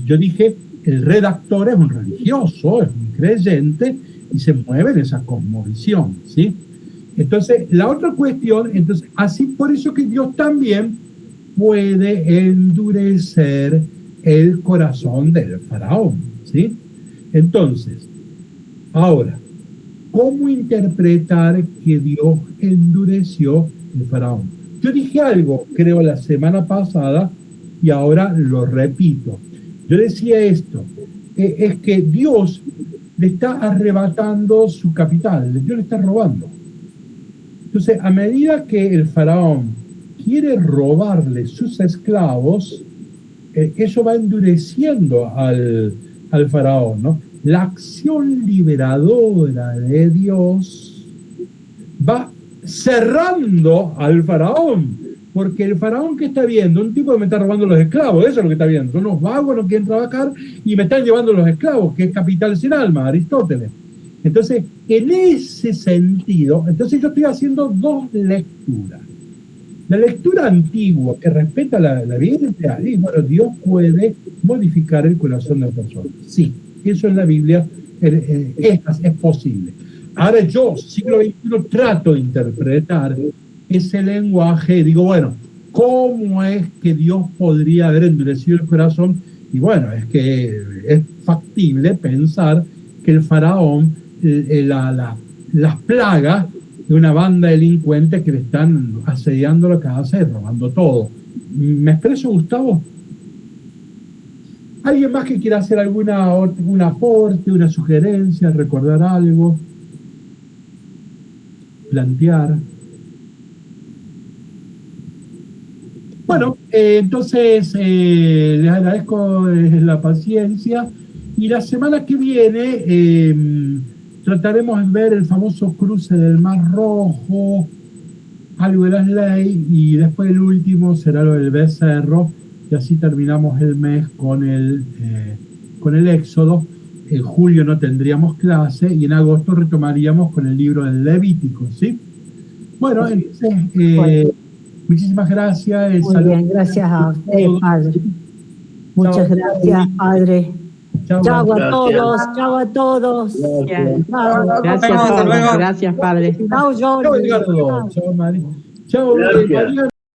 yo dije, el redactor es un religioso, es un creyente, y se mueve en esa cosmovisión, ¿sí? Entonces, la otra cuestión, así por eso que Dios también puede endurecer el corazón del faraón, ¿sí? Entonces, ahora, ¿cómo interpretar que Dios endureció el faraón? Yo dije algo, creo, la semana pasada, y ahora lo repito. Yo decía esto, es que Dios le está arrebatando su capital, Dios le está robando. Entonces, a medida que el faraón quiere robarle sus esclavos, eso va endureciendo al faraón, ¿no? La acción liberadora de Dios va cerrando al faraón, Porque el faraón que está viendo, un tipo que me está robando los esclavos, eso es lo que está viendo. Son unos vagos, no quieren trabajar y me están llevando los esclavos, que es capital sin alma, Aristóteles. Entonces, en ese sentido, entonces yo estoy haciendo dos lecturas. La lectura antigua, que respeta la Biblia, y bueno, Dios puede modificar el corazón de la persona. Sí, eso en la Biblia es posible. Ahora yo, siglo XXI, trato de interpretar ese lenguaje, digo, bueno, ¿cómo es que Dios podría haber endurecido el corazón? Y bueno, es que es factible pensar que el faraón, las plagas de una banda de delincuentes que le están asediando la casa y robando todo. ¿Me expreso, Gustavo? ¿Alguien más que quiera hacer algún aporte, una sugerencia, recordar algo? Plantear. Bueno, entonces les agradezco la paciencia y la semana que viene trataremos de ver el famoso cruce del Mar Rojo, algo de las leyes, y después el último será lo del becerro, y así terminamos el mes con el Éxodo. En julio no tendríamos clase y en agosto retomaríamos con el libro del Levítico, ¿sí? Bueno, entonces, muchísimas gracias. Muy bien, gracias a usted, padre. Muchas gracias, padre. Chao a todos, chao a todos. Gracias, padre. Gracias, padre. Chao, Jorge. Chao, Edgardo. Chao, María. Chao, Mariana.